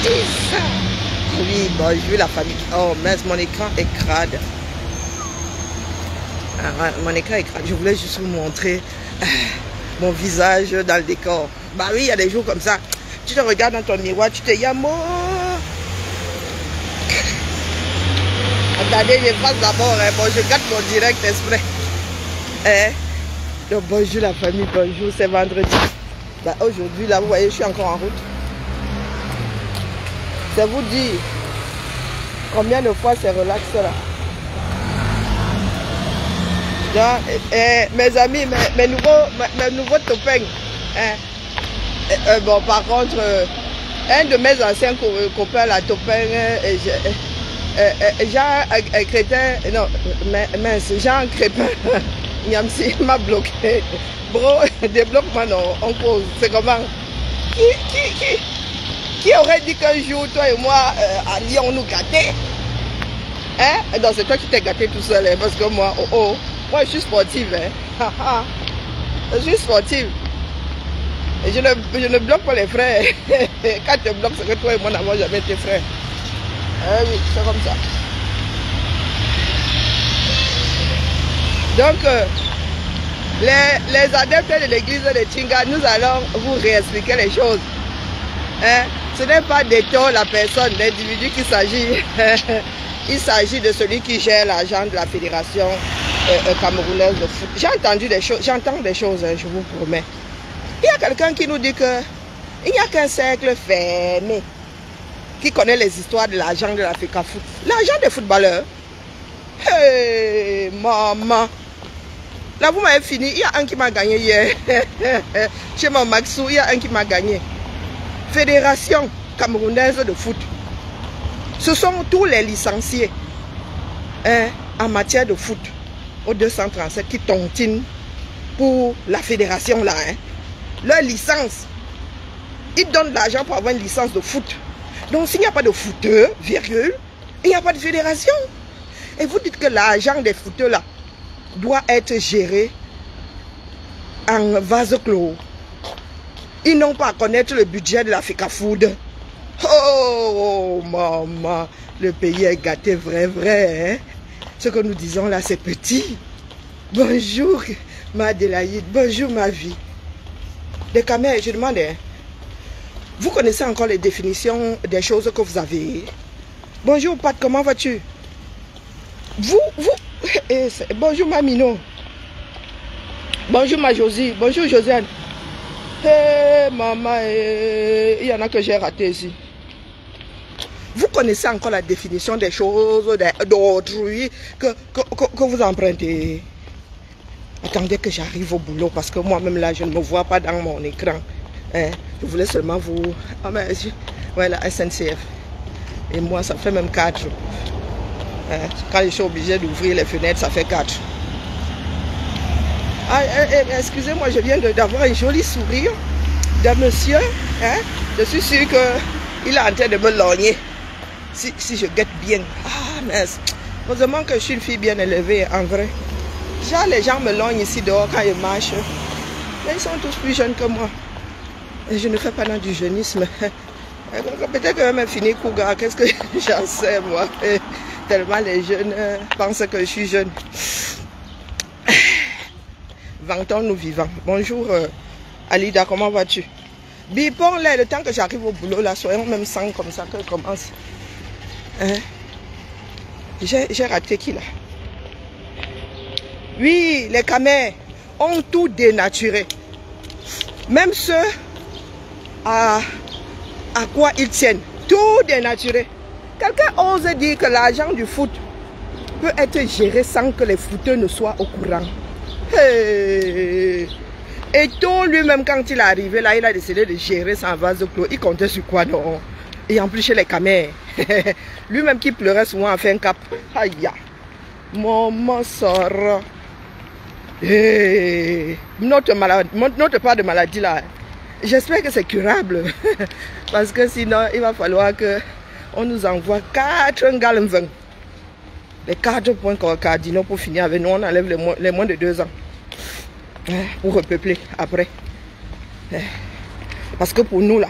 ça. Oui, bonjour la famille. Oh mince, mon écran est crade. Mon écran est crade. Je voulais juste vous montrer mon visage dans le décor. Bah oui, il y a des jours comme ça. Tu te regardes dans ton miroir, tu te dis Yamo. Attendez, je passe d'abord. Bon, je gâte mon direct exprès. Donc, bonjour la famille, bonjour, c'est vendredi. Bah, aujourd'hui, là, vous voyez, je suis encore en route. C'est vous dire combien de fois c'est relax là. Donc, mes amis, mes nouveaux copains. Bon, par contre, un de mes anciens copains, la copain, Jean Crétin, non, mince, Jean Crépin, Niamsi m'a bloqué. Bro, débloque-moi, non, on cause. C'est comment? Qui aurait dit qu'un jour, toi et moi, à Lyon, nous gâter? Hein? Non, c'est toi qui t'es gâté tout seul, hein, parce que moi, moi je suis sportive. Hein. Je suis sportive. Et je ne bloque pas les frères. Quand tu bloques, c'est que toi et moi n'avons jamais été frères. Oui, c'est comme ça. Donc, les adeptes de l'église de Tinga, nous allons vous réexpliquer les choses. Hein? Ce n'est pas d'étendre la personne, l'individu qu'il s'agit. Il s'agit de celui qui gère l'argent de la fédération camerounaise de foot. J'ai entendu des choses, j'entends des choses, hein, je vous promets. Il y a quelqu'un qui nous dit qu'il n'y a qu'un cercle fermé qui connaît les histoires de l'argent de l'Africa Foot. L'argent des footballeurs. Hey, maman. Là, vous m'avez fini. Il y a un qui m'a gagné hier. Chez mon Maxou, il y a un qui m'a gagné. Fédération camerounaise de foot. Ce sont tous les licenciés en matière de foot au 237 qui tontinent pour la fédération là. Hein. Leur licence. Ils donnent de l'argent pour avoir une licence de foot. Donc s'il n'y a pas de footeur, virgule, il n'y a pas de fédération. Et vous dites que l'argent des footeurs là doit être géré en vase clos. Ils n'ont pas à connaître le budget de l'Africa Food. Oh, maman, le pays est gâté, vrai. Hein? Ce que nous disons là, c'est petit. Bonjour, ma Adélaïde. Bonjour, ma vie. Des caméras, je demande, hein, vous connaissez encore les définitions des choses que vous avez? Bonjour, Pat, comment vas-tu? Bonjour, ma Mino. Bonjour, ma Josie. Bonjour, Josiane. Hey, maman, il y en a que j'ai raté ici. Vous connaissez encore la définition des choses d'autrui que vous empruntez? Attendez que j'arrive au boulot parce que moi-même là, je ne me vois pas dans mon écran. Hein? Je voulais seulement vous... Ah mais voilà, SNCF. Et moi, ça fait même 4 jours. Hein? Quand je suis obligé d'ouvrir les fenêtres, ça fait 4. Ah, excusez-moi, je viens d'avoir un joli sourire d'un monsieur. Hein? Je suis sûr qu'il est en train de me lorgner. Si je guette bien. Ah, mais heureusement que je suis une fille bien élevée, en vrai. Genre, les gens me lorgnent ici dehors quand ils marchent. Mais ils sont tous plus jeunes que moi. Et je ne fais pas dans du jeunisme. Peut-être que même fini Kouga, qu'est-ce que j'en sais, moi. Tellement les jeunes pensent que je suis jeune. Vantons-nous vivants. Bonjour Alida, comment vas-tu? Bipon, là, le temps que j'arrive au boulot, là, soyons même 100 comme ça que je commence. Hein? J'ai raté qui là? Oui, les camés ont tout dénaturé. Même ceux à quoi ils tiennent. Tout dénaturé. Quelqu'un ose dire que l'argent du foot peut être géré sans que les footeurs ne soient au courant. Hey. Et tout lui-même, quand il est arrivé là, il a décidé de gérer sans vase clos. Il comptait sur quoi, non? Et en plus chez les camés. Lui-même qui pleurait souvent a fait un cap. Aïe. Maman sort. Hey. Notre part de maladie là. J'espère que c'est curable. Parce que sinon, il va falloir qu'on nous envoie 4 galons. Les 4 points cardinaux pour finir avec nous. On enlève les moins de 2 ans. Pour repeupler après. Parce que pour nous là,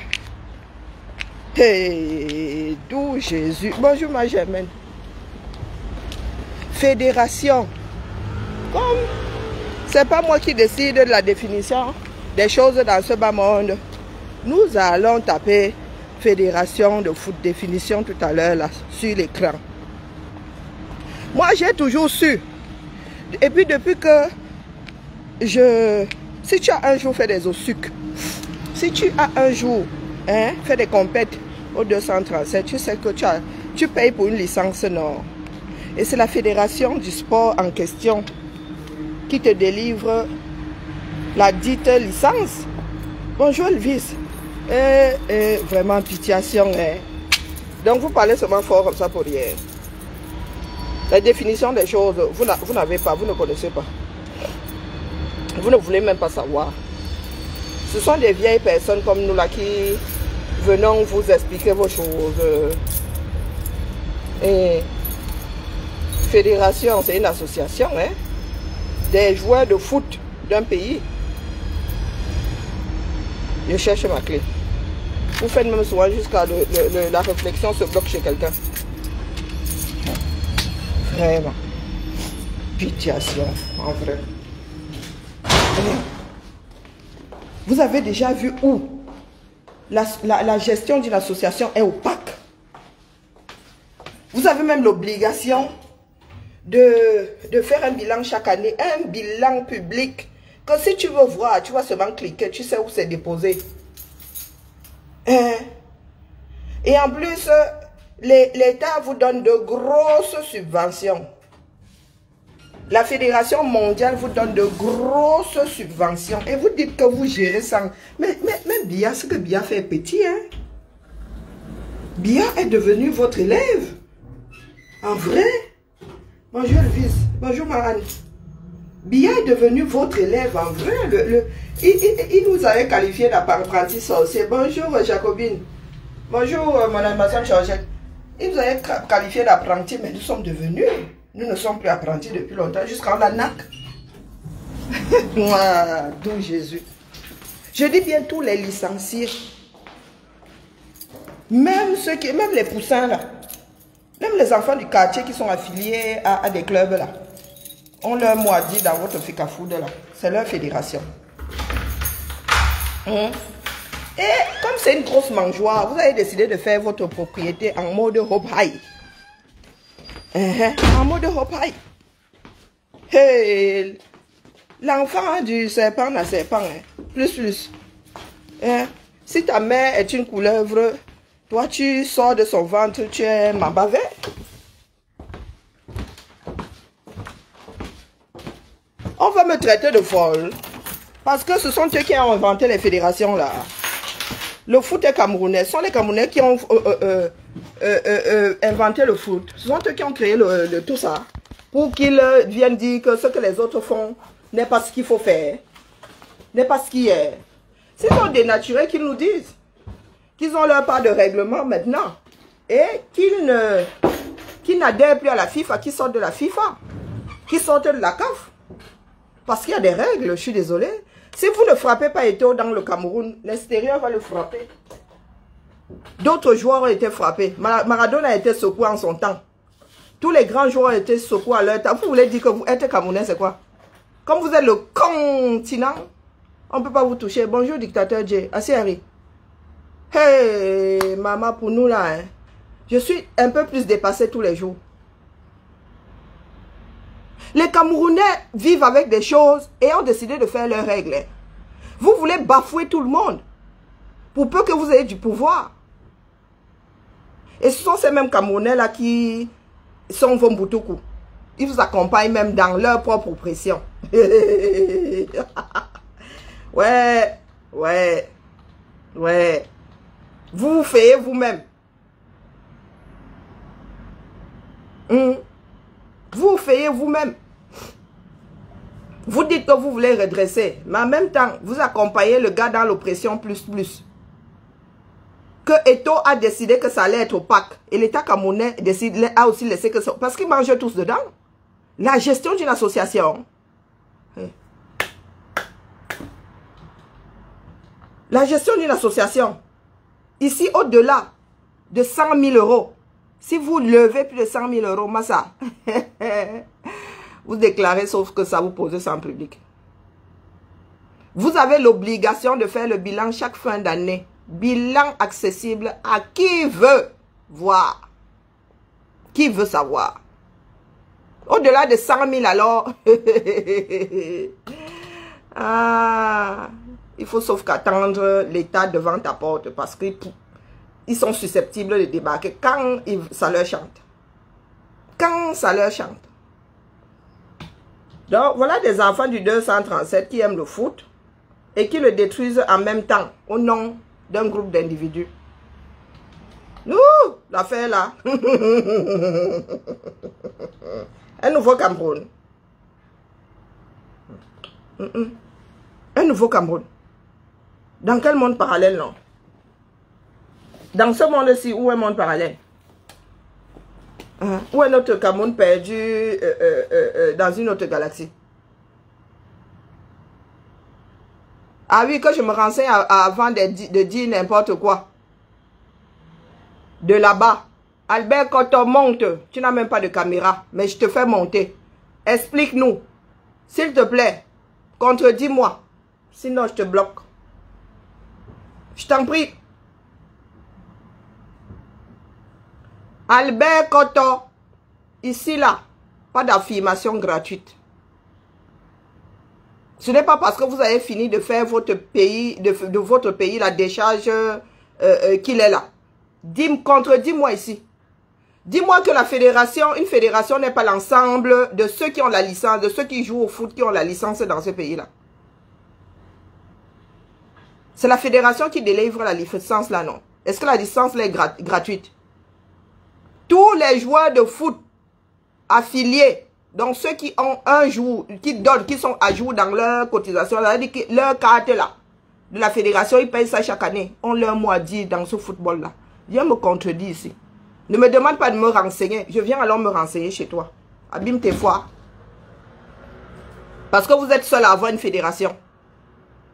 Hey, d'où Jésus. Bonjour ma Germaine. Fédération. Comme c'est pas moi qui décide de la définition des choses dans ce bas monde. Nous allons taper fédération de foot, définition tout à l'heure là sur l'écran. Moi j'ai toujours su. Et puis depuis que si tu as un jour fait des OSUC, si tu as un jour fait des compètes au 237, tu sais que tu payes pour une licence non. Et c'est la fédération du sport en question qui te délivre la dite licence. Bonjour Elvis. Vraiment pitiation. Donc vous parlez seulement fort comme ça pour rien. La définition des choses, vous n'avez pas, vous ne connaissez pas. Vous ne voulez même pas savoir. Ce sont des vieilles personnes comme nous là qui venons vous expliquer vos choses. Et fédération, c'est une association des joueurs de foot d'un pays. Je cherche ma clé. Vous faites même souvent jusqu'à la réflexion se bloque chez quelqu'un. Vraiment. Pitiation, en vrai. Vous avez déjà vu où la gestion d'une association est opaque. Vous avez même l'obligation de faire un bilan chaque année, un bilan public. Que si tu veux voir, tu vas seulement cliquer, tu sais où c'est déposé. Et en plus, l'État vous donne de grosses subventions. La Fédération mondiale vous donne de grosses subventions. Et vous dites que vous gérez ça. Mais Bia, ce que Bia fait est petit. Bia est devenu votre élève. En vrai. Bonjour Elvis. Bonjour Marane. Bia est devenu votre élève en vrai. Il nous avait qualifié d'apprenti sorcier. Bonjour Jacobine. Bonjour Madame Georgette. Il nous avait qualifié d'apprenti, mais nous sommes devenus. Nous ne sommes plus apprentis depuis longtemps, jusqu'en la NAC. D'où Jésus. Je dis bien tous les licenciés. Même les poussins là. Même les enfants du quartier qui sont affiliés à des clubs là. On leur m'a dit dans votre FICAFOOD là. C'est leur fédération. Et comme c'est une grosse mangeoire, vous avez décidé de faire votre propriété en mode Hope High. En mode Hope High. Hey, l'enfant du serpent n'a serpent. Plus. Si ta mère est une couleuvre, toi tu sors de son ventre, tu es mambavé. On va me traiter de folle. Parce que ce sont eux qui ont inventé les fédérations là. Le foot est camerounais. Ce sont les Camerounais qui ont inventé le foot. Ce sont eux qui ont créé tout ça. Pour qu'ils viennent dire que ce que les autres font n'est pas ce qu'il faut faire. N'est pas ce qui est. Ce sont des naturels qui nous disent qu'ils ont leur part de règlement maintenant. Et qu'ils n'adhèrent plus à la FIFA, qu'ils sortent de la FIFA. Qu'ils sortent de la CAF. Parce qu'il y a des règles, je suis désolé. Si vous ne frappez pas Eto'o dans le Cameroun, l'extérieur va le frapper. D'autres joueurs ont été frappés. Maradona a été secoué en son temps. Tous les grands joueurs ont été secoués à leur temps. Vous voulez dire que vous êtes Camerounais, c'est quoi? Comme vous êtes le continent, on ne peut pas vous toucher. Bonjour, dictateur J. Assez Harry. Hey, maman, pour nous là, je suis un peu plus dépassé tous les jours. Les Camerounais vivent avec des choses et ont décidé de faire leurs règles. Vous voulez bafouer tout le monde pour peu que vous ayez du pouvoir. Et ce sont ces mêmes Camerounais là qui sont vos Mboutoukou. Ils vous accompagnent même dans leur propre oppression. Ouais. Vous vous faites vous-même. Vous vous faites vous-même. Vous dites que vous voulez redresser, mais en même temps, vous accompagnez le gars dans l'oppression plus. Que Eto'o a décidé que ça allait être opaque. Et l'État camerounais a aussi laissé que ça... Parce qu'ils mangent tous dedans. La gestion d'une association. La gestion d'une association. Ici, au-delà de 100 000 euros. Si vous levez plus de 100 000 euros, Massa, vous déclarez sauf que ça vous pose ça en public. Vous avez l'obligation de faire le bilan chaque fin d'année. Bilan accessible à qui veut voir. Qui veut savoir. Au-delà de 100 000 alors, il faut sauf qu'attendre l'État devant ta porte parce qu'ils sont susceptibles de débarquer quand ça leur chante. Quand ça leur chante. Donc, voilà des enfants du 237 qui aiment le foot et qui le détruisent en même temps au nom d'un groupe d'individus. Nous, l'affaire là. Un nouveau Cameroun. Un nouveau Cameroun. Dans quel monde parallèle, non? Dans ce monde-ci, où est un monde parallèle? Où est notre Cameroun perdu dans une autre galaxie? Ah oui, que je me renseigne avant de dire n'importe quoi. De là-bas. Albert, quand on monte, tu n'as même pas de caméra, mais je te fais monter. Explique-nous. S'il te plaît, contredis-moi. Sinon, je te bloque. Je t'en prie. Albert Koto, ici là, pas d'affirmation gratuite. Ce n'est pas parce que vous avez fini de faire votre pays, de votre pays la décharge qu'il est là. Contredis-moi ici. Dis-moi que la fédération, une fédération n'est pas l'ensemble de ceux qui ont la licence, de ceux qui jouent au foot qui ont la licence dans ce pays-là. C'est la fédération qui délivre la licence là, non? Est-ce que la licence là est gratuite? Tous les joueurs de foot affiliés, donc ceux qui ont un jour, qui sont à jour dans leur cotisation, leur carte là, de la fédération, ils payent ça chaque année. On leur mot à dire dans ce football là. Viens me contredire ici. Ne me demande pas de me renseigner. Je viens alors me renseigner chez toi. Abîme tes fois. Parce que vous êtes seul à avoir une fédération.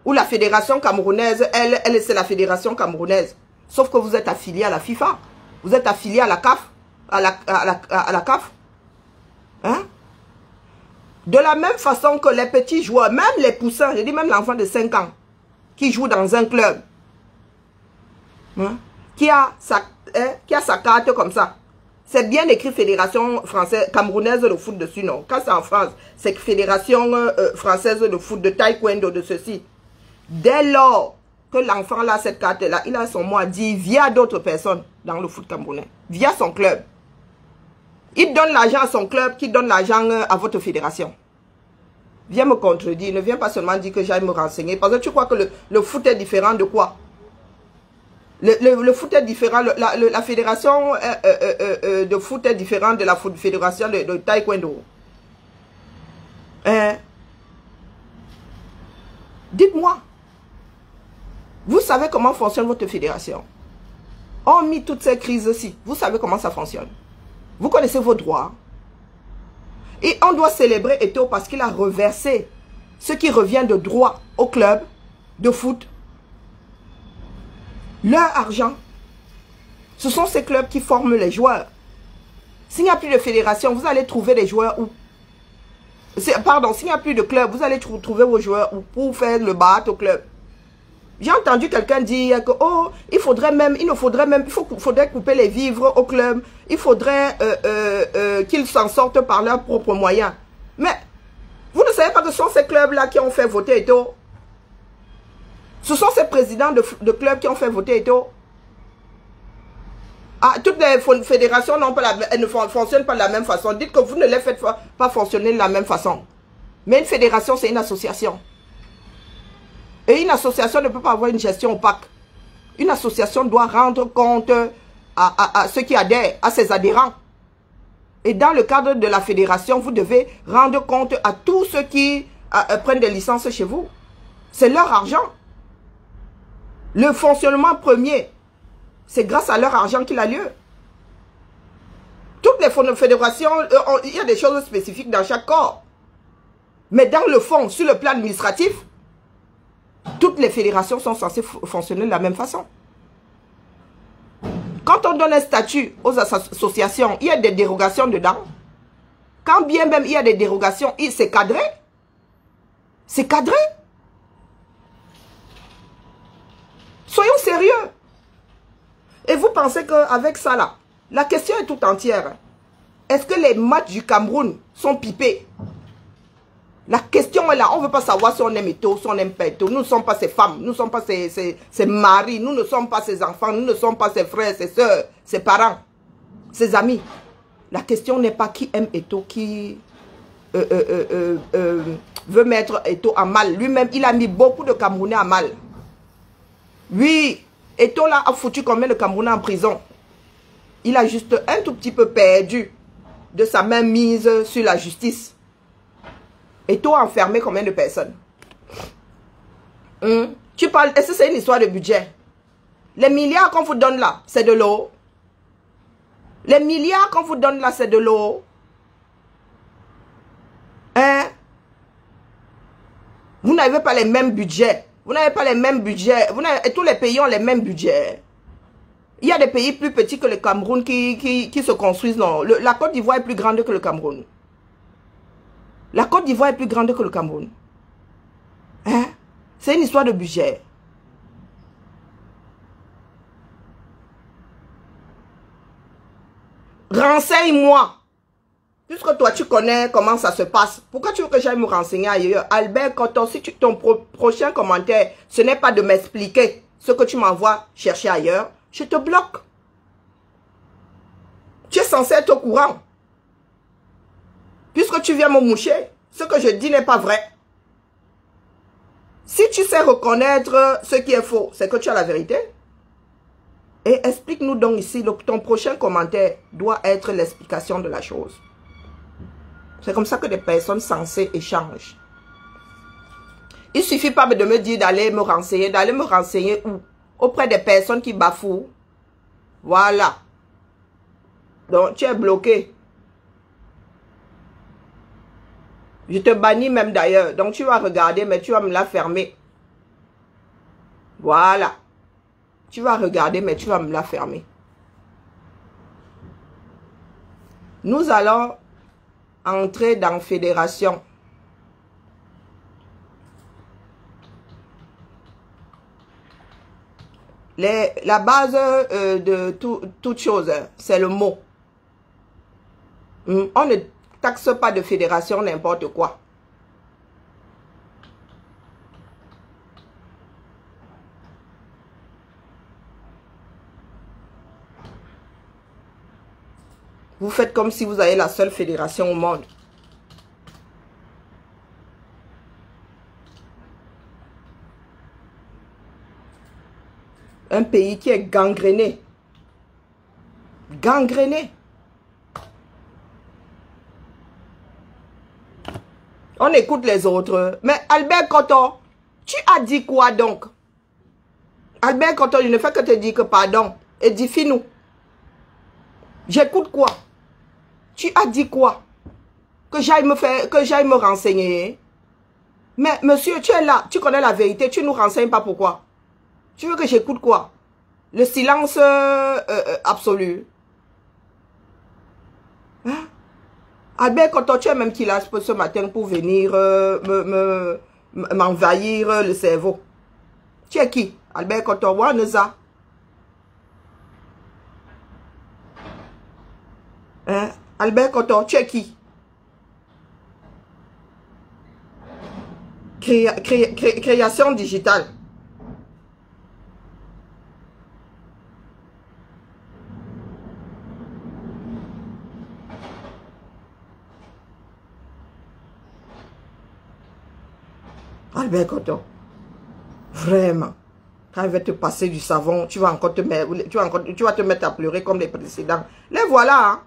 Ou la fédération camerounaise, elle c'est la fédération camerounaise. Sauf que vous êtes affilié à la FIFA. Vous êtes affilié à la CAF. À la CAF. Hein? De la même façon que les petits joueurs, même les poussins, je dis même l'enfant de 5 ans, qui joue dans un club, hein? Qui a sa carte comme ça. C'est bien écrit Fédération française, camerounaise de foot dessus, non? Quand c'est en France, c'est Fédération française de foot, de taekwondo, de ceci. Dès lors que l'enfant a cette carte-là, il a son mot à dire via d'autres personnes dans le foot camerounais, via son club. Il donne l'argent à son club, qui donne l'argent à votre fédération. Viens me contredire, ne viens pas seulement dire que j'aille me renseigner, parce que tu crois que le foot est différent de quoi? Le foot est différent, la fédération de foot est différente de la fédération de taekwondo. Dites-moi, vous savez comment fonctionne votre fédération? Hormis toutes ces crises-ci, vous savez comment ça fonctionne? Vous connaissez vos droits. Et on doit célébrer Eto'o parce qu'il a reversé ce qui revient de droit au club de foot. Leur argent. Ce sont ces clubs qui forment les joueurs. S'il n'y a plus de fédération, vous allez trouver les joueurs où? Pardon, s'il n'y a plus de club, vous allez trouver vos joueurs où pour faire le bat au club. J'ai entendu quelqu'un dire que oh, il faudrait couper les vivres au club. Il faudrait qu'ils s'en sortent par leurs propres moyens. Mais vous ne savez pas que ce sont ces clubs-là qui ont fait voter Eto'o. Ce sont ces présidents de clubs qui ont fait voter Eto'o. Ah, toutes les fédérations ne fonctionnent pas de la même façon. Dites que vous ne les faites pas fonctionner de la même façon. Mais une fédération, c'est une association. Et une association ne peut pas avoir une gestion opaque. Une association doit rendre compte à ceux qui adhèrent, à ses adhérents. Et dans le cadre de la fédération, vous devez rendre compte à tous ceux qui prennent des licences chez vous. C'est leur argent. Le fonctionnement premier, c'est grâce à leur argent qu'il a lieu. Toutes les fédérations, il y a des choses spécifiques dans chaque corps. Mais dans le fond, sur le plan administratif, toutes les fédérations sont censées fonctionner de la même façon. Quand Quand on donne un statut aux associations, il y a des dérogations dedans. Quand bien même il y a des dérogations, c'est cadré. C'est cadré. Soyons sérieux. Et vous pensez qu'avec ça là, la question est tout entière. Est-ce que les matchs du Cameroun sont pipés? La question est là. On ne veut pas savoir si on aime Eto'o, si on n'aime pas Eto'o. Nous ne sommes pas ses femmes, nous ne sommes pas ses maris, nous ne sommes pas ses enfants, nous ne sommes pas ses frères, ses soeurs, ses parents, ses amis. La question n'est pas qui aime Eto'o, qui veut mettre Eto'o à mal. Lui-même, il a mis beaucoup de Camerounais à mal. Oui, Eto'o là a foutu combien de Camerounais en prison? Il a juste un tout petit peu perdu de sa main mise sur la justice. Eto'o a enfermé combien de personnes? Tu parles, est-ce que c'est une histoire de budget? Les milliards qu'on vous donne là, c'est de l'eau. Les milliards qu'on vous donne là, c'est de l'eau. Hein? Vous n'avez pas les mêmes budgets. Vous n'avez pas les mêmes budgets. Et tous les pays ont les mêmes budgets. Il y a des pays plus petits que le Cameroun qui se construisent. Non, la Côte d'Ivoire est plus grande que le Cameroun. La Côte d'Ivoire est plus grande que le Cameroun. Hein? C'est une histoire de budget. Renseigne-moi. Puisque toi, tu connais comment ça se passe. Pourquoi tu veux que j'aille me renseigner ailleurs? Albert Koto, si ton prochain commentaire, ce n'est pas de m'expliquer ce que tu m'envoies chercher ailleurs, je te bloque. Tu es censé être au courant. Puisque tu viens me moucher, ce que je dis n'est pas vrai. Si tu sais reconnaître ce qui est faux, c'est que tu as la vérité. Et explique-nous donc ici, ton prochain commentaire doit être l'explication de la chose. C'est comme ça que des personnes sensées échangent. Il ne suffit pas de me dire d'aller me renseigner. D'aller me renseigner où? Auprès des personnes qui bafouent. Voilà. Donc, tu es bloqué. Je te bannis même d'ailleurs. Donc, tu vas regarder, mais tu vas me la fermer. Voilà. Tu vas regarder, mais tu vas me la fermer. Nous allons entrer dans fédération. La base de toute chose, c'est le mot. On ne taxe pas de fédération n'importe quoi. Vous faites comme si vous avez la seule fédération au monde. Un pays qui est gangréné. Gangréné. On écoute les autres. Mais Albert Koto, tu as dit quoi donc? Albert Koto, je ne fais que te dire que pardon. Édifie-nous. J'écoute quoi? Tu as dit quoi? Que j'aille me renseigner. Mais monsieur, tu es là, tu connais la vérité, tu ne nous renseignes pas pourquoi? Tu veux que j'écoute quoi? Le silence absolu. Hein? Albert Koto, tu es même qui l'a ce matin pour venir m'envahir le cerveau. Tu es qui? Albert Koto, Waneza. Hein? Albert Koto, tu es qui? Création digitale. Albert Koto, vraiment, quand il va te passer du savon, tu vas encore te mettre, tu vas te mettre à pleurer comme les précédents. Les voilà. Hein?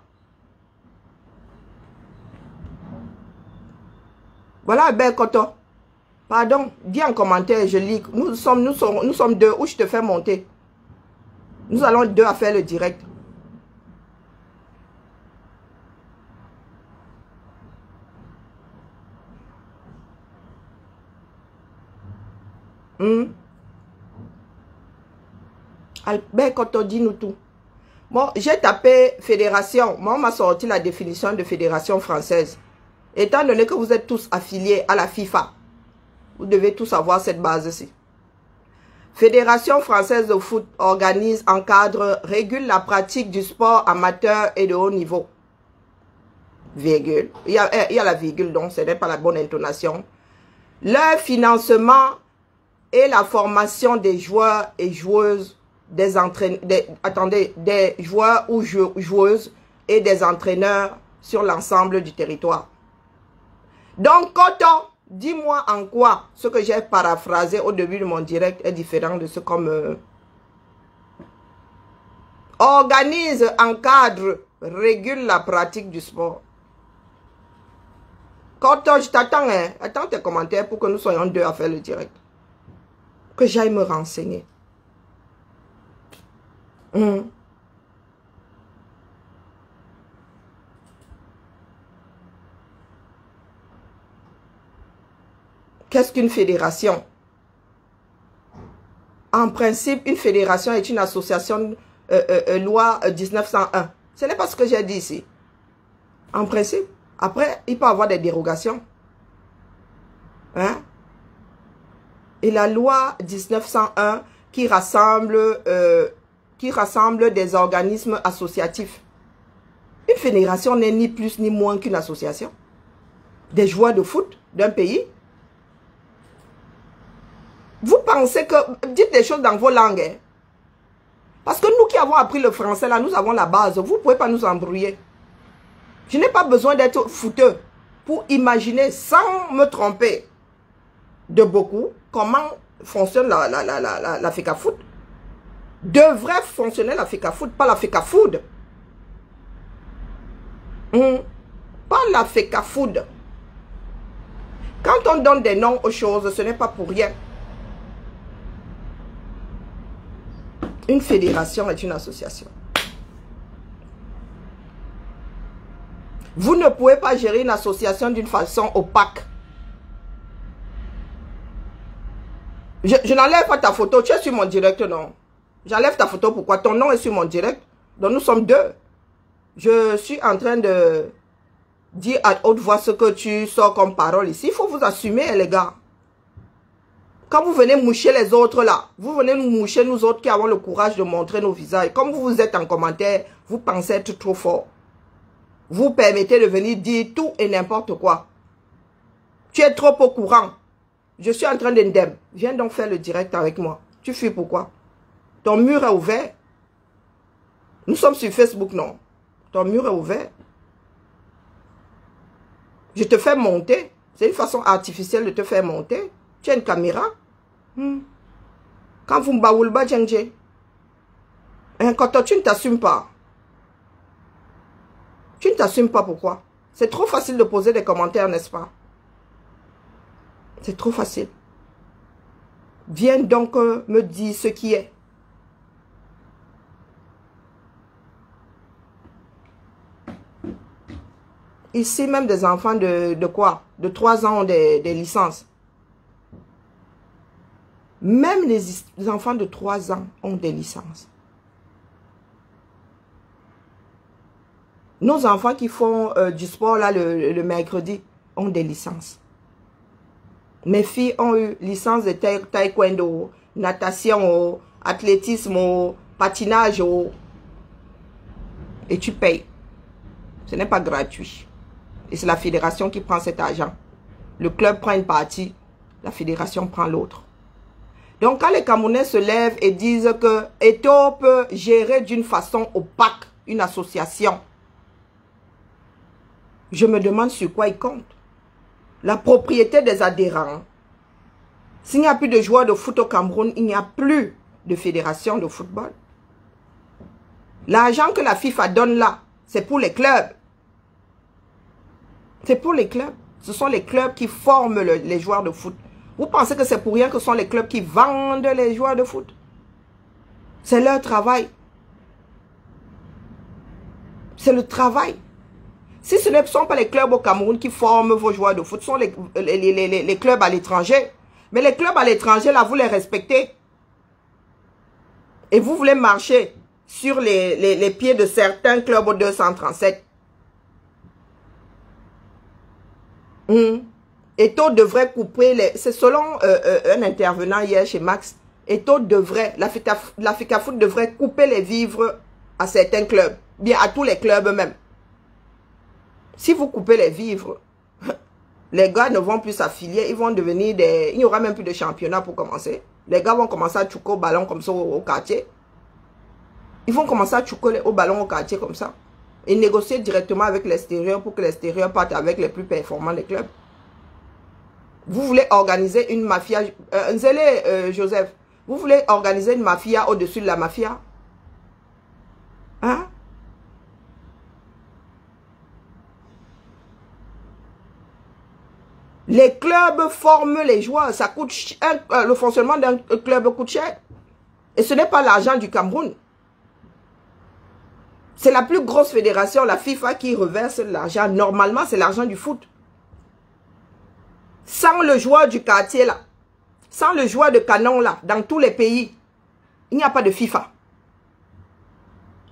Voilà Albert Koto. Pardon, dis en commentaire, je lis. Nous sommes deux, où je te fais monter. Nous allons deux à faire le direct. Albert Koto, dis-nous tout. Bon, j'ai tapé fédération. Moi, on m'a sorti la définition de fédération française. Étant donné que vous êtes tous affiliés à la FIFA, vous devez tous avoir cette base-ci. Fédération française de foot organise, encadre, régule la pratique du sport amateur et de haut niveau. Virgule. Il y a la virgule, donc ce n'est pas la bonne intonation. Le financement et la formation des joueurs et joueuses, des joueurs ou joueuses et des entraîneurs sur l'ensemble du territoire. Donc, Koto, dis-moi en quoi ce que j'ai paraphrasé au début de mon direct est différent de ce qu'on organise, encadre, régule la pratique du sport. Koto, je t'attends, hein. Attends tes commentaires pour que nous soyons deux à faire le direct. Que j'aille me renseigner. Qu'est-ce qu'une fédération? En principe, une fédération est une association loi 1901. Ce n'est pas ce que j'ai dit ici. En principe. Après, il peut y avoir des dérogations. Hein? Et la loi 1901 qui rassemble des organismes associatifs. Une fédération n'est ni plus ni moins qu'une association. Des joueurs de foot d'un pays. Vous pensez que... Dites des choses dans vos langues. Hein? Parce que nous qui avons appris le français, là, nous avons la base. Vous ne pouvez pas nous embrouiller. Je n'ai pas besoin d'être fouteux pour imaginer, sans me tromper de beaucoup, comment fonctionne la FECAFOOT. Devrait fonctionner la FECAFOOT, pas la FECAFOOD. Pas la FECAFOOD. Quand on donne des noms aux choses, ce n'est pas pour rien. Une fédération est une association. Vous ne pouvez pas gérer une association d'une façon opaque. Je n'enlève pas ta photo. Tu es sur mon direct, non? J'enlève ta photo. Pourquoi? Ton nom est sur mon direct. Donc nous sommes deux. Je suis en train de dire à haute voix ce que tu sors comme parole ici. Il faut vous assumer, les gars. Quand vous venez moucher les autres là, vous venez nous moucher nous autres qui avons le courage de montrer nos visages. Comme vous êtes en commentaire, vous pensez être trop fort. Vous permettez de venir dire tout et n'importe quoi. Tu es trop au courant. Je suis en train d'indemne. Viens donc faire le direct avec moi. Tu fuis pourquoi? Ton mur est ouvert. Nous sommes sur Facebook, non? Ton mur est ouvert. Je te fais monter. C'est une façon artificielle de te faire monter. Tu as une caméra. Quand vous m'baoulba djengje. Quand tu ne t'assumes pas. Tu ne t'assumes pas, pourquoi? C'est trop facile de poser des commentaires, n'est-ce pas? C'est trop facile. Viens donc me dire ce qui est. Ici, même des enfants de quoi? De 3 ans ont des licences. Même les enfants de 3 ans ont des licences. Nos enfants qui font du sport là le mercredi ont des licences. Mes filles ont eu licence de taekwondo, natation, athlétisme, patinage. Et tu payes. Ce n'est pas gratuit. Et c'est la fédération qui prend cet argent. Le club prend une partie, la fédération prend l'autre. Donc quand les Camerounais se lèvent et disent que Eto'o peut gérer d'une façon opaque une association, je me demande sur quoi ils comptent. La propriété des adhérents. S'il n'y a plus de joueurs de foot au Cameroun, il n'y a plus de fédération de football. L'argent que la FIFA donne là, c'est pour les clubs. C'est pour les clubs. Ce sont les clubs qui forment les joueurs de foot. Vous pensez que c'est pour rien que ce sont les clubs qui vendent les joueurs de foot? C'est leur travail. C'est le travail. Si ce ne sont pas les clubs au Cameroun qui forment vos joueurs de foot, ce sont les clubs à l'étranger. Mais les clubs à l'étranger, là, vous les respectez. Et vous voulez marcher sur les pieds de certains clubs au 237. Eto'o devrait couper les... C'est selon un intervenant hier chez Max. Eto'o devrait, la FECAFOOT devrait couper les vivres à certains clubs. Bien à tous les clubs même. Si vous coupez les vivres, les gars ne vont plus s'affilier. Ils vont devenir des... Il n'y aura même plus de championnat pour commencer. Les gars vont commencer à chouker au ballon comme ça au quartier. Ils vont commencer à chouker au ballon au quartier comme ça. Et négocier directement avec l'extérieur pour que l'extérieur parte avec les plus performants des clubs. Vous voulez organiser une mafia... Nzele, Joseph, vous voulez organiser une mafia au-dessus de la mafia? Hein? Les clubs forment les joueurs. Ça coûte le fonctionnement d'un club coûte cher. Et ce n'est pas l'argent du Cameroun. C'est la plus grosse fédération, la FIFA, qui reverse l'argent. Normalement, c'est l'argent du foot. Sans le joueur du quartier là, sans le joueur de canon là, dans tous les pays, il n'y a pas de FIFA.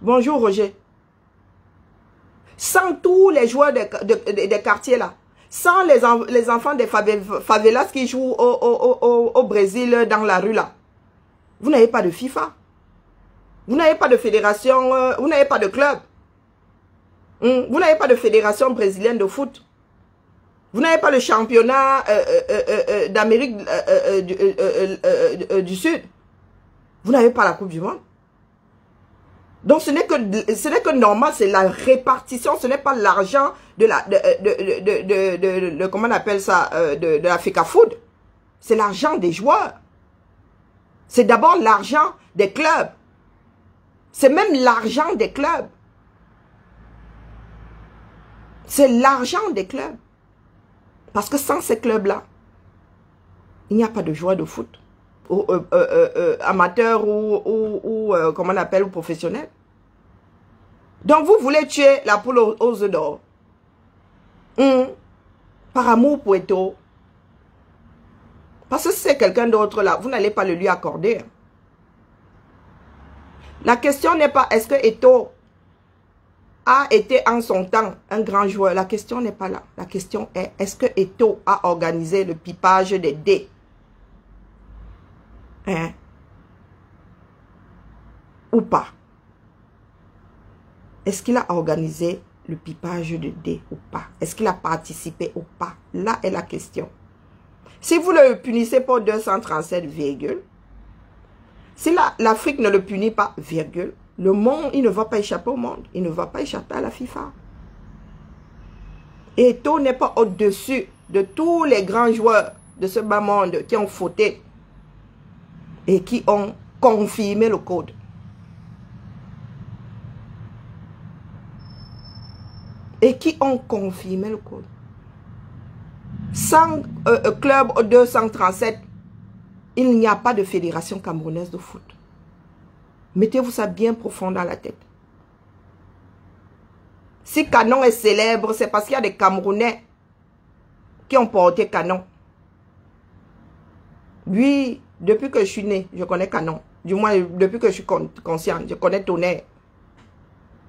Bonjour Roger. Sans tous les joueurs des quartiers là, sans les enfants des favelas qui jouent au Brésil dans la rue là, vous n'avez pas de FIFA. Vous n'avez pas de fédération, vous n'avez pas de club. Vous n'avez pas de fédération brésilienne de foot. Vous n'avez pas le championnat d'Amérique du Sud. Vous n'avez pas la Coupe du Monde. Donc ce n'est que normal, c'est la répartition, ce n'est pas l'argent de la comment on appelle ça, de la FECAFOOT. C'est l'argent des joueurs. C'est d'abord l'argent des clubs. C'est même l'argent des clubs. C'est l'argent des clubs. Parce que sans ces clubs-là, il n'y a pas de joueurs de foot. Amateurs ou comment on appelle, ou professionnels. Donc vous voulez tuer la poule aux œufs d'or. Par amour pour Eto'o. Parce que si c'est quelqu'un d'autre là, vous n'allez pas le lui accorder. La question n'est pas est-ce que Eto'o a été en son temps un grand joueur. La question n'est pas là. La question est est-ce que Eto'o a organisé le pipage des dés? Hein? Ou pas? Est-ce qu'il a organisé le pipage de dés ou pas? Est-ce qu'il a participé ou pas? Là est la question. Si vous le punissez pour 237, si l'Afrique ne le punit pas, virgule, le monde, il ne va pas échapper au monde. Il ne va pas échapper à la FIFA. Et Eto'o n'est pas au-dessus de tous les grands joueurs de ce bas monde qui ont fauté et qui ont confirmé le code. Et qui ont confirmé le code. Sans club au 237, il n'y a pas de fédération camerounaise de foot. Mettez-vous ça bien profond dans la tête. Si Canon est célèbre, c'est parce qu'il y a des Camerounais qui ont porté Canon. Oui, depuis que je suis né, je connais Canon. Du moins, depuis que je suis consciente, je connais Tonnerre.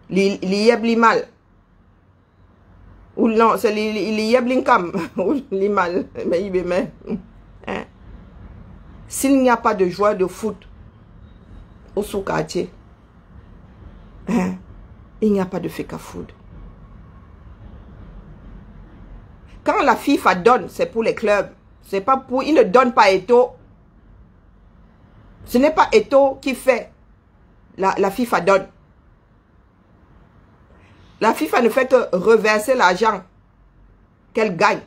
Lieb Limal. Ou non, c'est Lieb Linkam. Ou Limal. Mais il met. Hein? S'il n'y a pas de joueur de foot au sous-quartier, hein, il n'y a pas de FECAFOOT. Quand la FIFA donne, c'est pour les clubs. C'est pas pour... Il ne donne pas Eto'o. Ce n'est pas Eto'o qui fait. La FIFA donne. La FIFA ne fait que reverser l'argent qu'elle gagne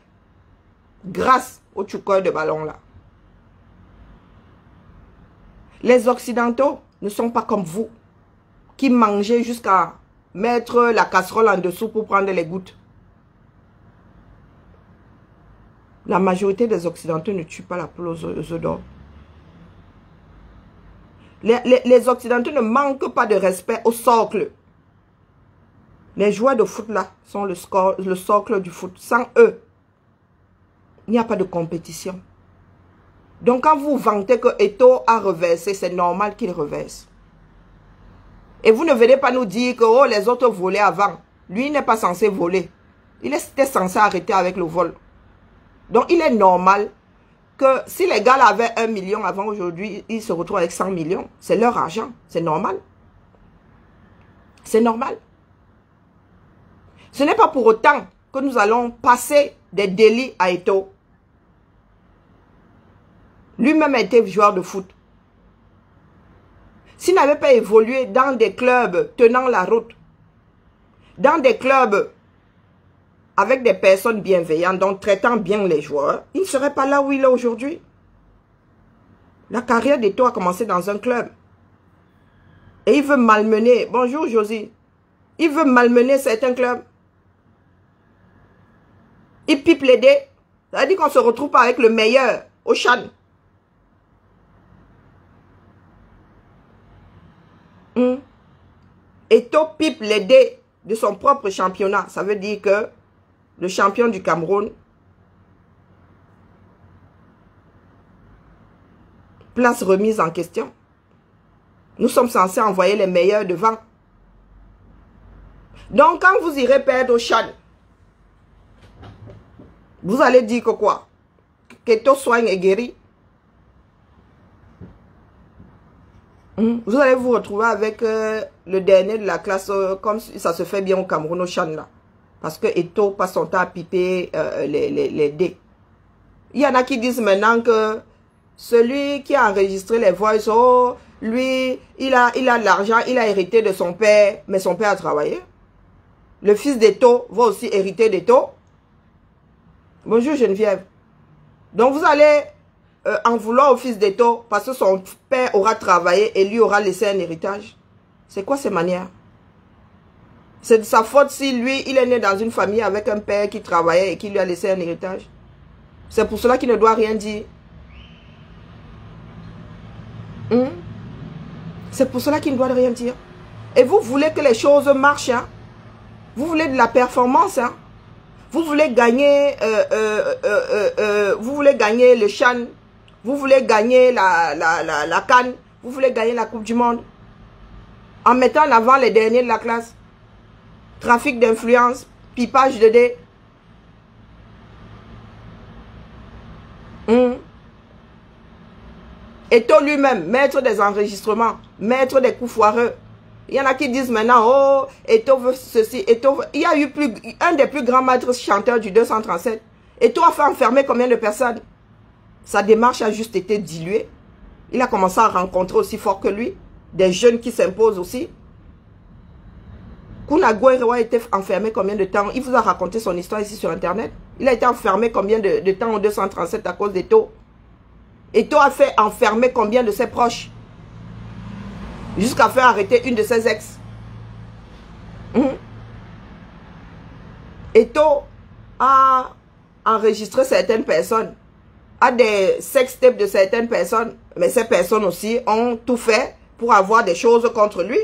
grâce au chouceur de ballon là. Les Occidentaux ne sont pas comme vous, qui mangez jusqu'à mettre la casserole en dessous pour prendre les gouttes. La majorité des Occidentaux ne tuent pas la poule aux œufs d'or. Les Occidentaux ne manquent pas de respect au socle. Les joueurs de foot là sont le socle du foot. Sans eux, il n'y a pas de compétition. Donc quand vous vantez que Eto'o a reversé, c'est normal qu'il reverse. Et vous ne venez pas nous dire que oh, les autres volaient avant. Lui, il n'est pas censé voler. Il était censé arrêter avec le vol. Donc, il est normal que si les gars avaient 1 million avant aujourd'hui, ils se retrouvent avec 100 millions. C'est leur argent. C'est normal. C'est normal. Ce n'est pas pour autant que nous allons passer des délits à Eto'o. Lui-même a été joueur de foot. S'il n'avait pas évolué dans des clubs tenant la route, dans des clubs avec des personnes bienveillantes, donc traitant bien les joueurs, il ne serait pas là où il est aujourd'hui. La carrière d'Eto'o a commencé dans un club. Et il veut malmener, bonjour Josie, il veut malmener certains clubs. Il pipe les dés. Ça veut dire qu'on ne se retrouve pas avec le meilleur au Chan. Eto'o pipe les dés de son propre championnat. Ça veut dire que le champion du Cameroun, place remise en question. Nous sommes censés envoyer les meilleurs devant. Donc, quand vous irez perdre au Chan, vous allez dire que quoi? Qu'Eto'o soigne et guérit. Vous allez vous retrouver avec le dernier de la classe, comme ça se fait bien au Cameroun, au Chan là. Parce que Eto'o passe son temps à piper les dés. Il y en a qui disent maintenant que celui qui a enregistré les voices, oh, lui, il a de l'argent, il a hérité de son père, mais son père a travaillé. Le fils d'Eto'o va aussi hériter d'Eto'o. Bonjour Geneviève. Donc vous allez en vouloir au fils d'Eto'o parce que son père aura travaillé et lui aura laissé un héritage. C'est quoi ces manières? C'est de sa faute si lui, il est né dans une famille avec un père qui travaillait et qui lui a laissé un héritage. C'est pour cela qu'il ne doit rien dire. C'est pour cela qu'il ne doit rien dire. Et vous voulez que les choses marchent, hein? Vous voulez de la performance, hein? Vous voulez gagner, vous voulez gagner le Chan, vous voulez gagner la CAN, vous voulez gagner la Coupe du Monde. En mettant en avant les derniers de la classe. Trafic d'influence, pipage de dés. Eto'o lui-même, maître des enregistrements, maître des coups foireux. Il y en a qui disent maintenant, oh, Eto'o veut ceci, Eto'o veut... Il y a eu un des plus grands maîtres chanteurs du 237. Eto'o a fait enfermer combien de personnes? Sa démarche a juste été diluée. Il a commencé à rencontrer aussi fort que lui, des jeunes qui s'imposent aussi. Kuna Gouerewa a été enfermé combien de temps? Il vous a raconté son histoire ici sur Internet. Il a été enfermé combien de temps au 237 à cause d'Eto'o? Eto'o a fait enfermer combien de ses proches? Jusqu'à faire arrêter une de ses ex. Eto'o a enregistré certaines personnes, a des sextapes de certaines personnes, mais ces personnes aussi ont tout fait pour avoir des choses contre lui.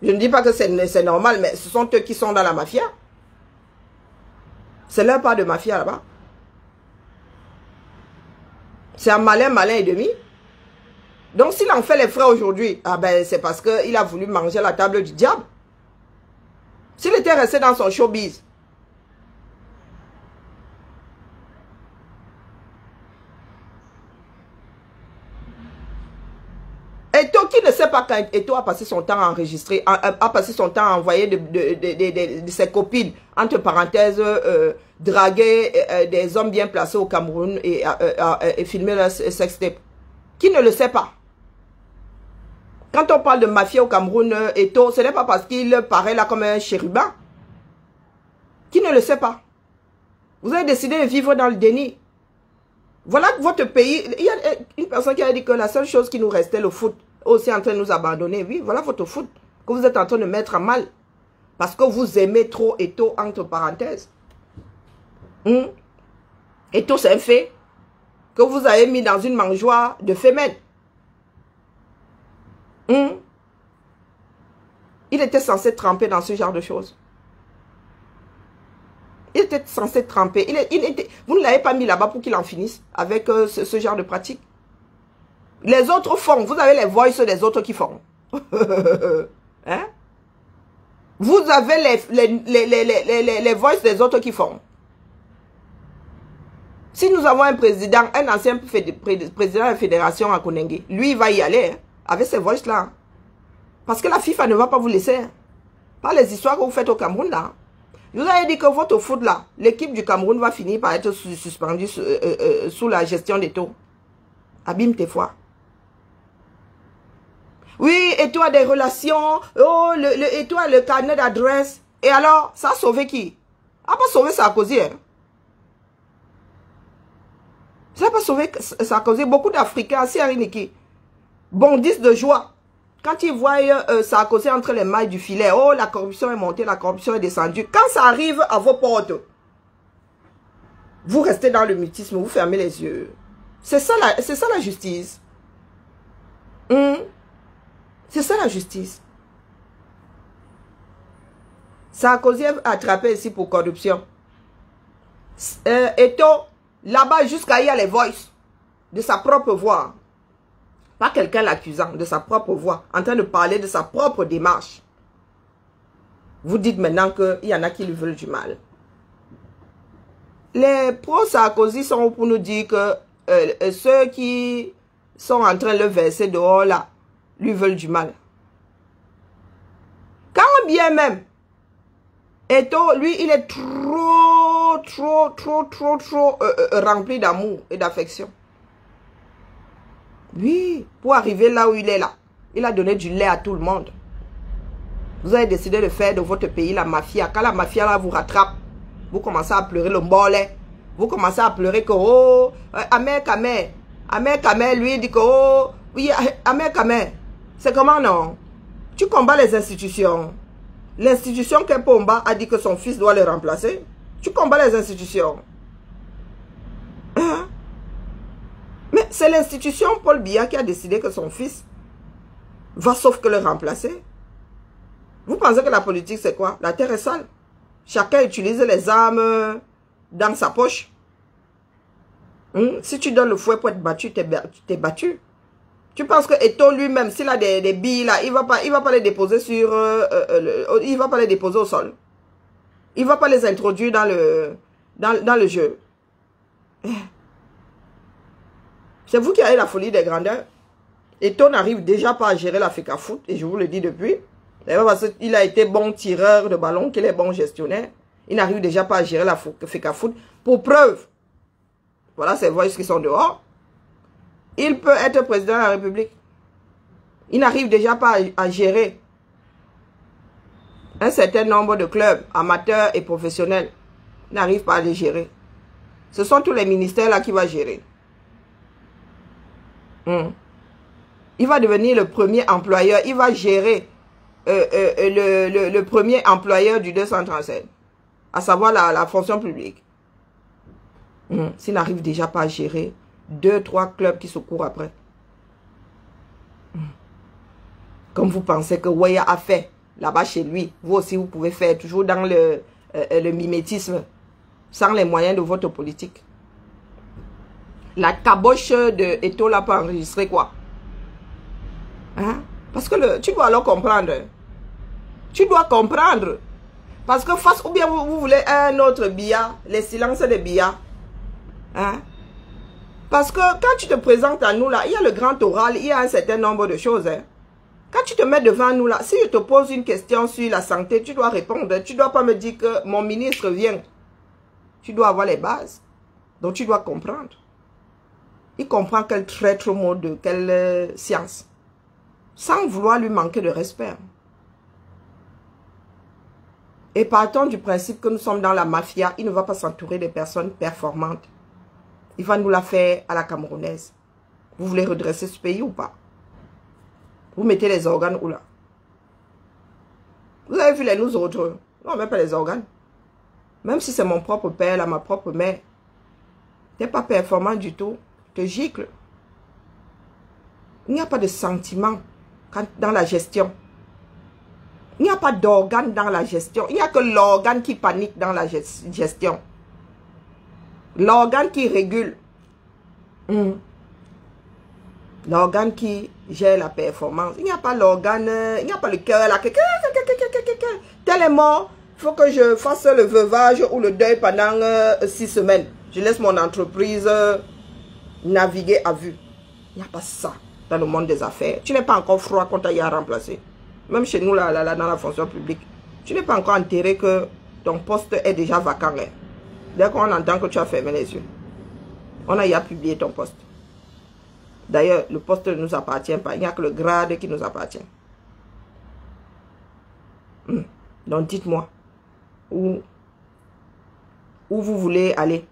Je ne dis pas que c'est normal, mais ce sont eux qui sont dans la mafia. C'est leur part de mafia là-bas. C'est un malin et demi. Donc s'il en fait les frais aujourd'hui, ah ben c'est parce qu'il a voulu manger la table du diable. S'il était resté dans son showbiz, Eto'o qui ne sait pas quand Eto'o a passé son temps à enregistrer, a passé son temps à envoyer de ses copines, entre parenthèses, draguer des hommes bien placés au Cameroun et filmer leur sextape. Qui ne le sait pas? Quand on parle de mafia au Cameroun, Eto'o, ce n'est pas parce qu'il paraît là comme un chérubin. Qui ne le sait pas? Vous avez décidé de vivre dans le déni. Voilà votre pays. Il y a une personne qui a dit que la seule chose qui nous restait, le foot, aussi en train de nous abandonner. Oui, voilà votre foot que vous êtes en train de mettre à mal. Parce que vous aimez trop Eto'o, entre parenthèses. Eto'o, c'est un fait que vous avez mis dans une mangeoire de femelle. Il était censé tremper dans ce genre de choses. Il était censé tremper. Vous ne l'avez pas mis là-bas pour qu'il en finisse avec ce genre de pratique. Les autres font. Vous avez les voices des autres qui font. Hein? Vous avez les voices des autres qui font. Si nous avons un président, un ancien président de la fédération à Konengue, lui, il va y aller hein, avec ces voices-là. Parce que la FIFA ne va pas vous laisser. Hein. Pas les histoires que vous faites au Cameroun, là. Je vous avais dit que votre foot, là, l'équipe du Cameroun va finir par être suspendue sous la gestion des taux. Abîme tes foi. Oui, et toi, des relations. Oh, et toi, le carnet d'adresse. Et alors, ça a sauvé qui? Ça n'a pas sauvé Sarkozy, hein. Ça n'a pas sauvé Sarkozy. Beaucoup d'Africains, si Ariniki, bondissent de joie. Quand ils voient Sarkozy entre les mailles du filet, oh, la corruption est montée, la corruption est descendue. Quand ça arrive à vos portes, vous restez dans le mutisme, vous fermez les yeux. C'est ça la justice. C'est ça la justice. Sarkozy est attrapé ici pour corruption. Eto, là-bas, jusqu'à il y a les voices de sa propre voix. Pas quelqu'un l'accusant, de sa propre voix, en train de parler de sa propre démarche. Vous dites maintenant qu'il y en a qui lui veulent du mal. Les pro-Sarkozy sont pour nous dire que ceux qui sont en train de le verser dehors là, lui veulent du mal. Quand bien même, Eto, lui, il est trop rempli d'amour et d'affection. Oui, pour arriver là où il est là, il a donné du lait à tout le monde. Vous avez décidé de faire de votre pays la mafia. Quand la mafia là vous rattrape, vous commencez à pleurer le mbolet. Vous commencez à pleurer que, oh, Ahmed Kamel, lui, dit que, oh, oui, Ahmed Kamel. C'est comment non? Tu combats les institutions. L'institution Kepomba a dit que son fils doit le remplacer. Tu combats les institutions. Hein? Mais c'est l'institution Paul Biya qui a décidé que son fils va sauf que le remplacer. Vous pensez que la politique c'est quoi? La terre est sale. Chacun utilise les armes dans sa poche. Si tu donnes le fouet pour être battu, tu t'es battu. Tu penses que Eto lui-même, s'il a des billes là, il va pas les déposer sur il va pas les déposer au sol. Il va pas les introduire dans le jeu. C'est vous qui avez la folie des grandeurs. Eto n'arrive déjà pas à gérer la FECAFOOT, et je vous le dis depuis. D'ailleurs, parce qu'il a été bon tireur de ballon, qu'il est bon gestionnaire. Il n'arrive déjà pas à gérer la FECAFOOT. Pour preuve, voilà ces voix qui sont dehors. Il peut être président de la République. Il n'arrive déjà pas à gérer un certain nombre de clubs amateurs et professionnels. Il n'arrive pas à les gérer. Ce sont tous les ministères là qu'il va gérer. Il va devenir le premier employeur. Il va gérer le premier employeur du 237. À savoir la fonction publique. S'il n'arrive déjà pas à gérer 2-3 clubs qui se courent après. Comme vous pensez que Waya a fait là-bas chez lui, vous aussi vous pouvez faire toujours dans le mimétisme, sans les moyens de votre politique. La caboche de Eto l'a pas enregistré quoi? Hein? Parce que tu dois alors comprendre. Tu dois comprendre. Parce que face, ou bien vous voulez un autre Biya, les silences de Biya. Hein? Parce que quand tu te présentes à nous là, il y a le grand oral, il y a un certain nombre de choses. Hein? Quand tu te mets devant nous là, si je te pose une question sur la santé, tu dois répondre. Tu ne dois pas me dire que mon ministre vient. Tu dois avoir les bases. Donc tu dois comprendre. Il comprend quel traître mot de quelle science. Sans vouloir lui manquer de respect. Et partons du principe que nous sommes dans la mafia, il ne va pas s'entourer de personnes performantes. Il va nous la faire à la camerounaise. Vous voulez redresser ce pays ou pas? Vous mettez les organes où là? Vous avez vu les nous autres? Non, même pas les organes. Même si c'est mon propre père, là, ma propre mère. Tu n'es pas performant du tout. Te gicle. Il n'y a pas de sentiment dans la gestion. Il n'y a pas d'organe dans la gestion. Il n'y a que l'organe qui panique dans la gestion. L'organe qui régule. L'organe qui gère la performance. Il n'y a pas l'organe, il n'y a pas le cœur là. Tel est mort, il faut que je fasse le veuvage ou le deuil pendant 6 semaines. Je laisse mon entreprise naviguer à vue. Il n'y a pas ça dans le monde des affaires. Tu n'es pas encore froid quand tu as y à remplacer. Même chez nous, là, dans la fonction publique, tu n'es pas encore enterré que ton poste est déjà vacant. Hein. Dès qu'on entend que tu as fermé les yeux, on a y à publier ton poste. D'ailleurs, le poste ne nous appartient pas. Il n'y a que le grade qui nous appartient. Donc, dites-moi, où vous voulez aller?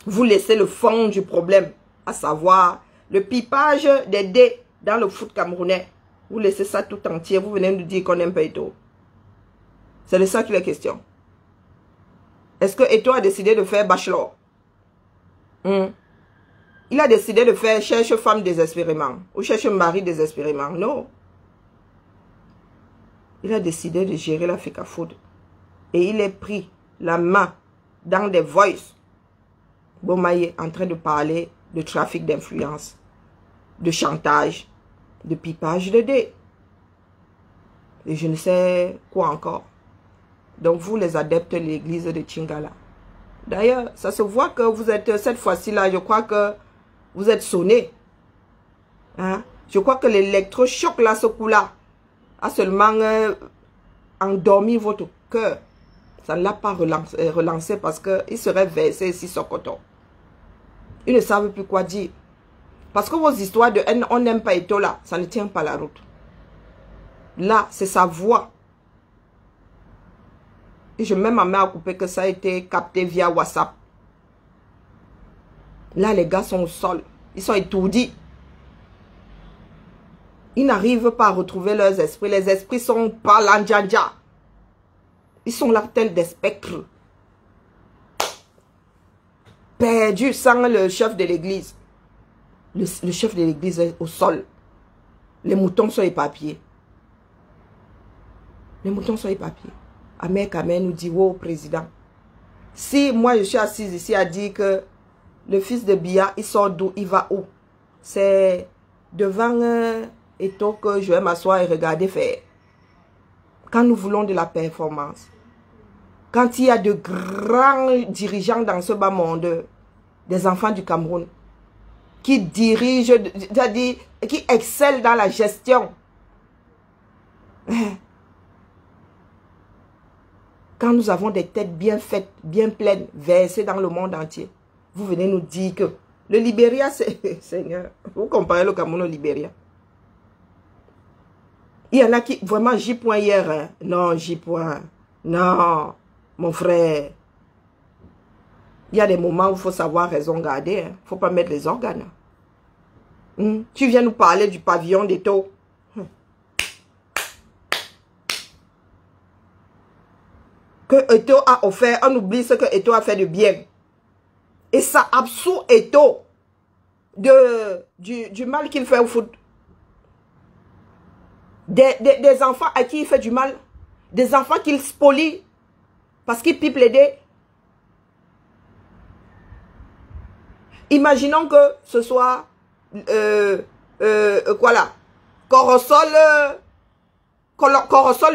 Vous laissez le fond du problème, à savoir le pipage des dés dans le foot camerounais. Vous laissez ça tout entier. Vous venez nous dire qu'on n'aime pas Eto'o. C'est de ça qu'il est question. Est-ce que Eto'o a décidé de faire bachelor? Il a décidé de faire cherche femme désespérément ou cherche mari désespérément. Non. Il a décidé de gérer la FECAFOOD. Et il est pris la main dans des voices. Bomaye en train de parler de trafic d'influence, de chantage, de pipage de dés. Et je ne sais quoi encore. Donc vous les adeptes de l'église de Tingala. D'ailleurs, ça se voit que vous êtes, cette fois-ci là, je crois que vous êtes sonné. Hein? Je crois que l'électrochoc là, ce coup-là, a seulement endormi votre cœur. Ça ne l'a pas relancé parce qu'il serait versé ici sur coton. Ils ne savent plus quoi dire. Parce que vos histoires de haine, on n'aime pas Eto'o là, ça ne tient pas la route. Là, c'est sa voix. Et je mets ma main à couper que ça a été capté via WhatsApp. Là, les gars sont au sol. Ils sont étourdis. Ils n'arrivent pas à retrouver leurs esprits. Les esprits sont pas l'anjanja. Ils sont là tels des spectres. Perdus sans le chef de l'église. Le chef de l'église est au sol. Les moutons sont éparpillés. Les moutons sont éparpillés. Ahmed Kamen nous dit, wow, président. Si moi je suis assise ici à dire que le fils de Biya, il sort d'où, il va où? C'est devant Eto'o que je vais m'asseoir et regarder faire. Quand nous voulons de la performance, quand il y a de grands dirigeants dans ce bas monde, des enfants du Cameroun, qui dirigent, c'est-à-dire qui excellent dans la gestion. Quand nous avons des têtes bien faites, bien pleines, versées dans le monde entier, vous venez nous dire que le Libéria, c'est... Seigneur, vous comparez le Cameroun au Libéria. Il y en a qui, vraiment, J. hier. Hein? Non, J. Non, mon frère. Il y a des moments où il faut savoir raison garder. Il ne faut pas mettre les organes. Tu viens nous parler du pavillon d'Eto'o. Que Eto'o a offert, on oublie ce que Eto'o a fait de bien. Et ça absout Eto'o du mal qu'il fait au foot. Des enfants à qui il fait du mal. Des enfants qu'il spolie parce qu'il pipe les dés. Imaginons que ce soit quoi là, Corosol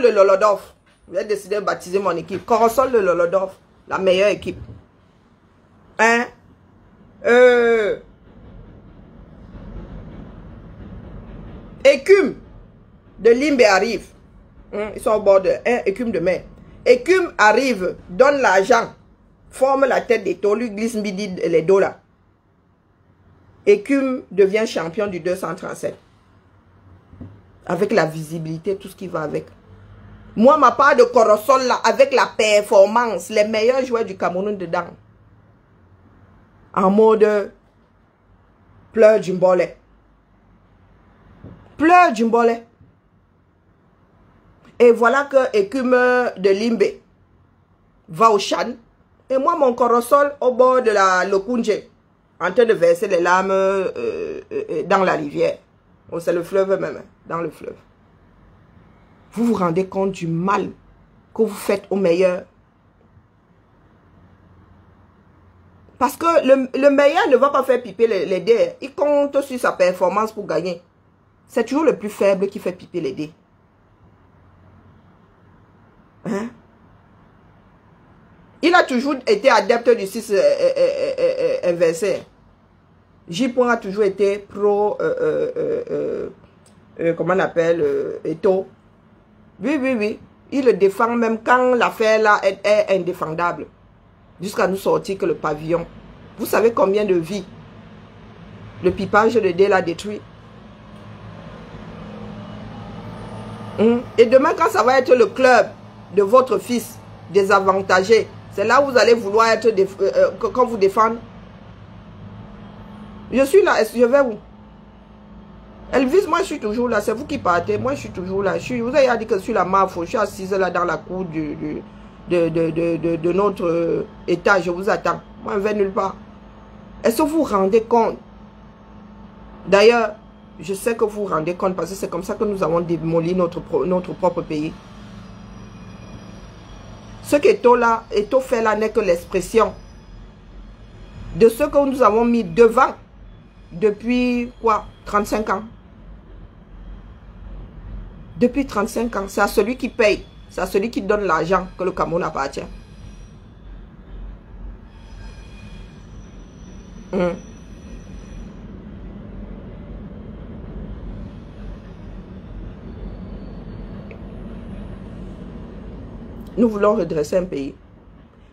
de Lolodorf. J'ai décidé de baptiser mon équipe. Corosol de Lolodorf, la meilleure équipe. Hein? Écume de Limbe arrive. Ils sont au bord de écume de mer. Écume arrive, donne l'argent, forme la tête d'Eto'o, lui glisse midi les dos là. Écume devient champion du 237. Avec la visibilité, tout ce qui va avec. Moi, ma part de Corosol là, avec la performance, les meilleurs joueurs du Cameroun dedans. En mode pleur du mbolé. Pleur du mbolé. Et voilà que Écume de Limbe va au Chan. Et moi, mon Corosol au bord de la Lokunje, en train de verser les larmes dans la rivière. Oh, c'est le fleuve même, dans le fleuve. Vous vous rendez compte du mal que vous faites au meilleur. Parce que le meilleur ne va pas faire piper les dés. Il compte sur sa performance pour gagner. C'est toujours le plus faible qui fait piper les dés. Hein? Il a toujours été adepte du 6 inversé. J. a toujours été pro, comment on appelle, Eto. Oui, oui, oui. Il le défend même quand l'affaire là est indéfendable. Jusqu'à nous sortir que le pavillon. Vous savez combien de vies le pipage de dés l'a détruit? Et demain, quand ça va être le club de votre fils désavantagé, c'est là où vous allez vouloir être quand vous défendre. Je suis là, je vais où? Elvis, moi je suis toujours là, c'est vous qui partez, moi je suis toujours là. Vous avez dit que je suis la mafia, je suis assise là dans la cour de notre étage, je vous attends. Moi je ne vais nulle part. Est-ce que vous vous rendez compte? D'ailleurs, je sais que vous vous rendez compte parce que c'est comme ça que nous avons démoli notre propre pays. Ce qu'Eto fait là n'est que l'expression de ce que nous avons mis devant depuis quoi? 35 ans. Depuis 35 ans, c'est à celui qui paye, c'est à celui qui donne l'argent que le Cameroun appartient. Nous voulons redresser un pays.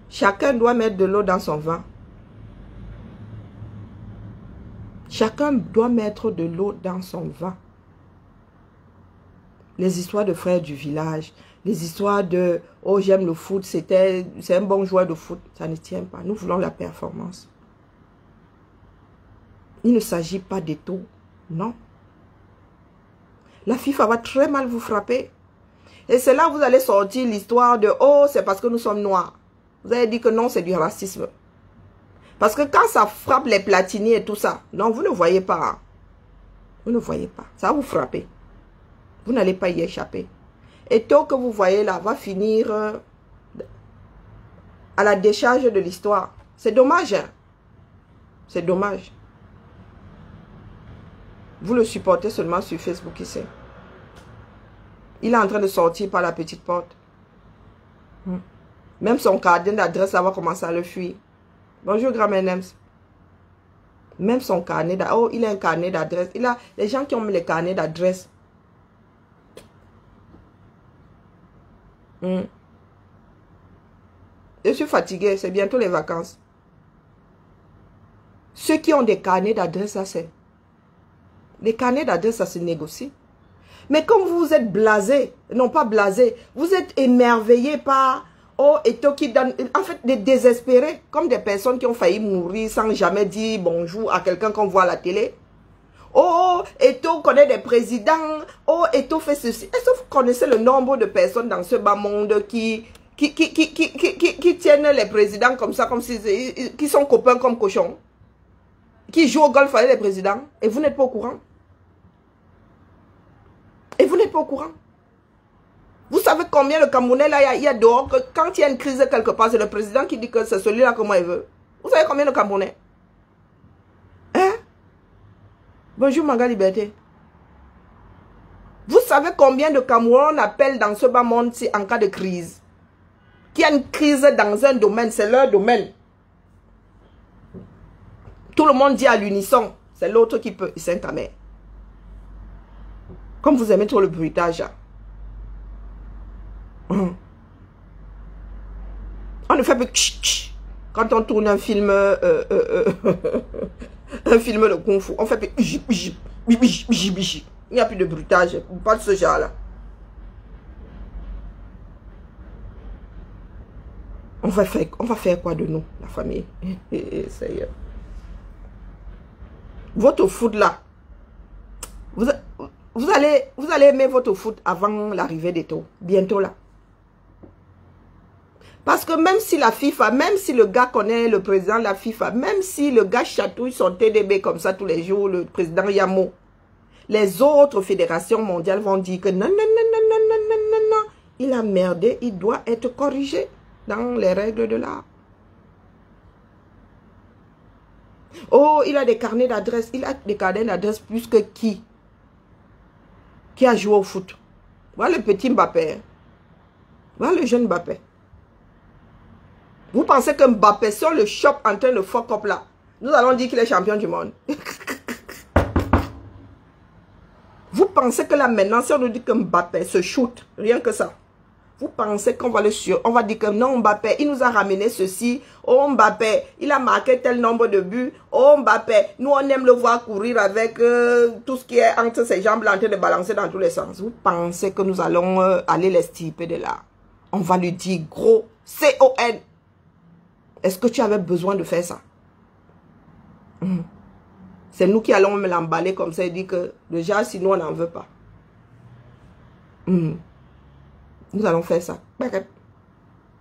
Chacun doit mettre de l'eau dans son vin. Chacun doit mettre de l'eau dans son vin. Les histoires de frères du village, les histoires de « Oh, j'aime le foot, c'est un bon joueur de foot », ça ne tient pas. Nous voulons la performance. Il ne s'agit pas d'Eto, non. La FIFA va très mal vous frapper. Et c'est là que vous allez sortir l'histoire de « Oh, c'est parce que nous sommes noirs ». Vous allez dire que non, c'est du racisme. Parce que quand ça frappe les Platini et tout ça, non, vous ne voyez pas. Hein. Vous ne voyez pas. Ça va vous frapper. Vous n'allez pas y échapper. Et tout que vous voyez là va finir à la décharge de l'histoire. C'est dommage. Hein? C'est dommage. Vous le supportez seulement sur Facebook ici. Il est en train de sortir par la petite porte. Même son carnet d'adresse, ça va commencer à le fuir. Bonjour, grand-mère Nems. Même son carnet d'adresse. Oh, il a un carnet d'adresse. Il a les gens qui ont mis les carnets d'adresse. Je suis fatiguée. C'est bientôt les vacances. Ceux qui ont des carnets d'adresse, ça c'est. Les carnets d'adresse, ça se négocie. Mais comme vous êtes blasé, non pas blasé, vous êtes émerveillé par... Oh, Eto qui donne, en fait, des désespérés, comme des personnes qui ont failli mourir sans jamais dire bonjour à quelqu'un qu'on voit à la télé. Oh, Eto connaît des présidents. Oh, Eto fait ceci. Est-ce que vous connaissez le nombre de personnes dans ce bas monde qui tiennent les présidents comme ça, comme si, qui sont copains comme cochons, qui jouent au golf avec les présidents, et vous n'êtes pas au courant? Et vous n'êtes pas au courant? Vous savez combien de Camerounais là il y a dehors que quand il y a une crise quelque part, c'est le président qui dit que c'est celui-là que moi il veut. Vous savez combien de Camerounais? Hein? Bonjour Maga Liberté. Vous savez combien de Camerounais on appelle dans ce bas monde en cas de crise? Qu'il y a une crise dans un domaine, c'est leur domaine. Tout le monde dit à l'unisson, c'est l'autre qui peut, c'est ta mère. Comme vous aimez trop le bruitage. On ne fait plus quand on tourne un film un film de kung fu, on fait plus il n'y a plus de bruitage, pas de ce genre là. On va faire quoi de nous, la famille? Votre foot là, vous allez aimer votre foot avant l'arrivée d'Eto, bientôt là. Parce que même si la FIFA, même si le gars connaît le président de la FIFA, même si le gars chatouille son TDB comme ça tous les jours, le président Yamo, les autres fédérations mondiales vont dire que non, non, non, non, non, non, non, non, non, il a merdé, il doit être corrigé dans les règles de l'art. Oh, il a des carnets d'adresse. Il a des carnets d'adresse plus que qui? Qui a joué au foot? Voilà le petit Mbappé. Voilà le jeune Mbappé. Vous pensez que Mbappé, sur le shop en train de fuck up là, nous allons dire qu'il est champion du monde. Vous pensez que là maintenant, si on nous dit que Mbappé se shoot, rien que ça, vous pensez qu'on va le sur, on va dire que non, Mbappé, il nous a ramené ceci. Oh Mbappé, il a marqué tel nombre de buts. Oh Mbappé, nous on aime le voir courir avec tout ce qui est entre ses jambes là, en train de balancer dans tous les sens. Vous pensez que nous allons aller l'estirper de là? On va lui dire gros C-O-N. Est-ce que tu avais besoin de faire ça? C'est nous qui allons me l'emballer comme ça et dire que déjà sinon on n'en veut pas. Nous allons faire ça.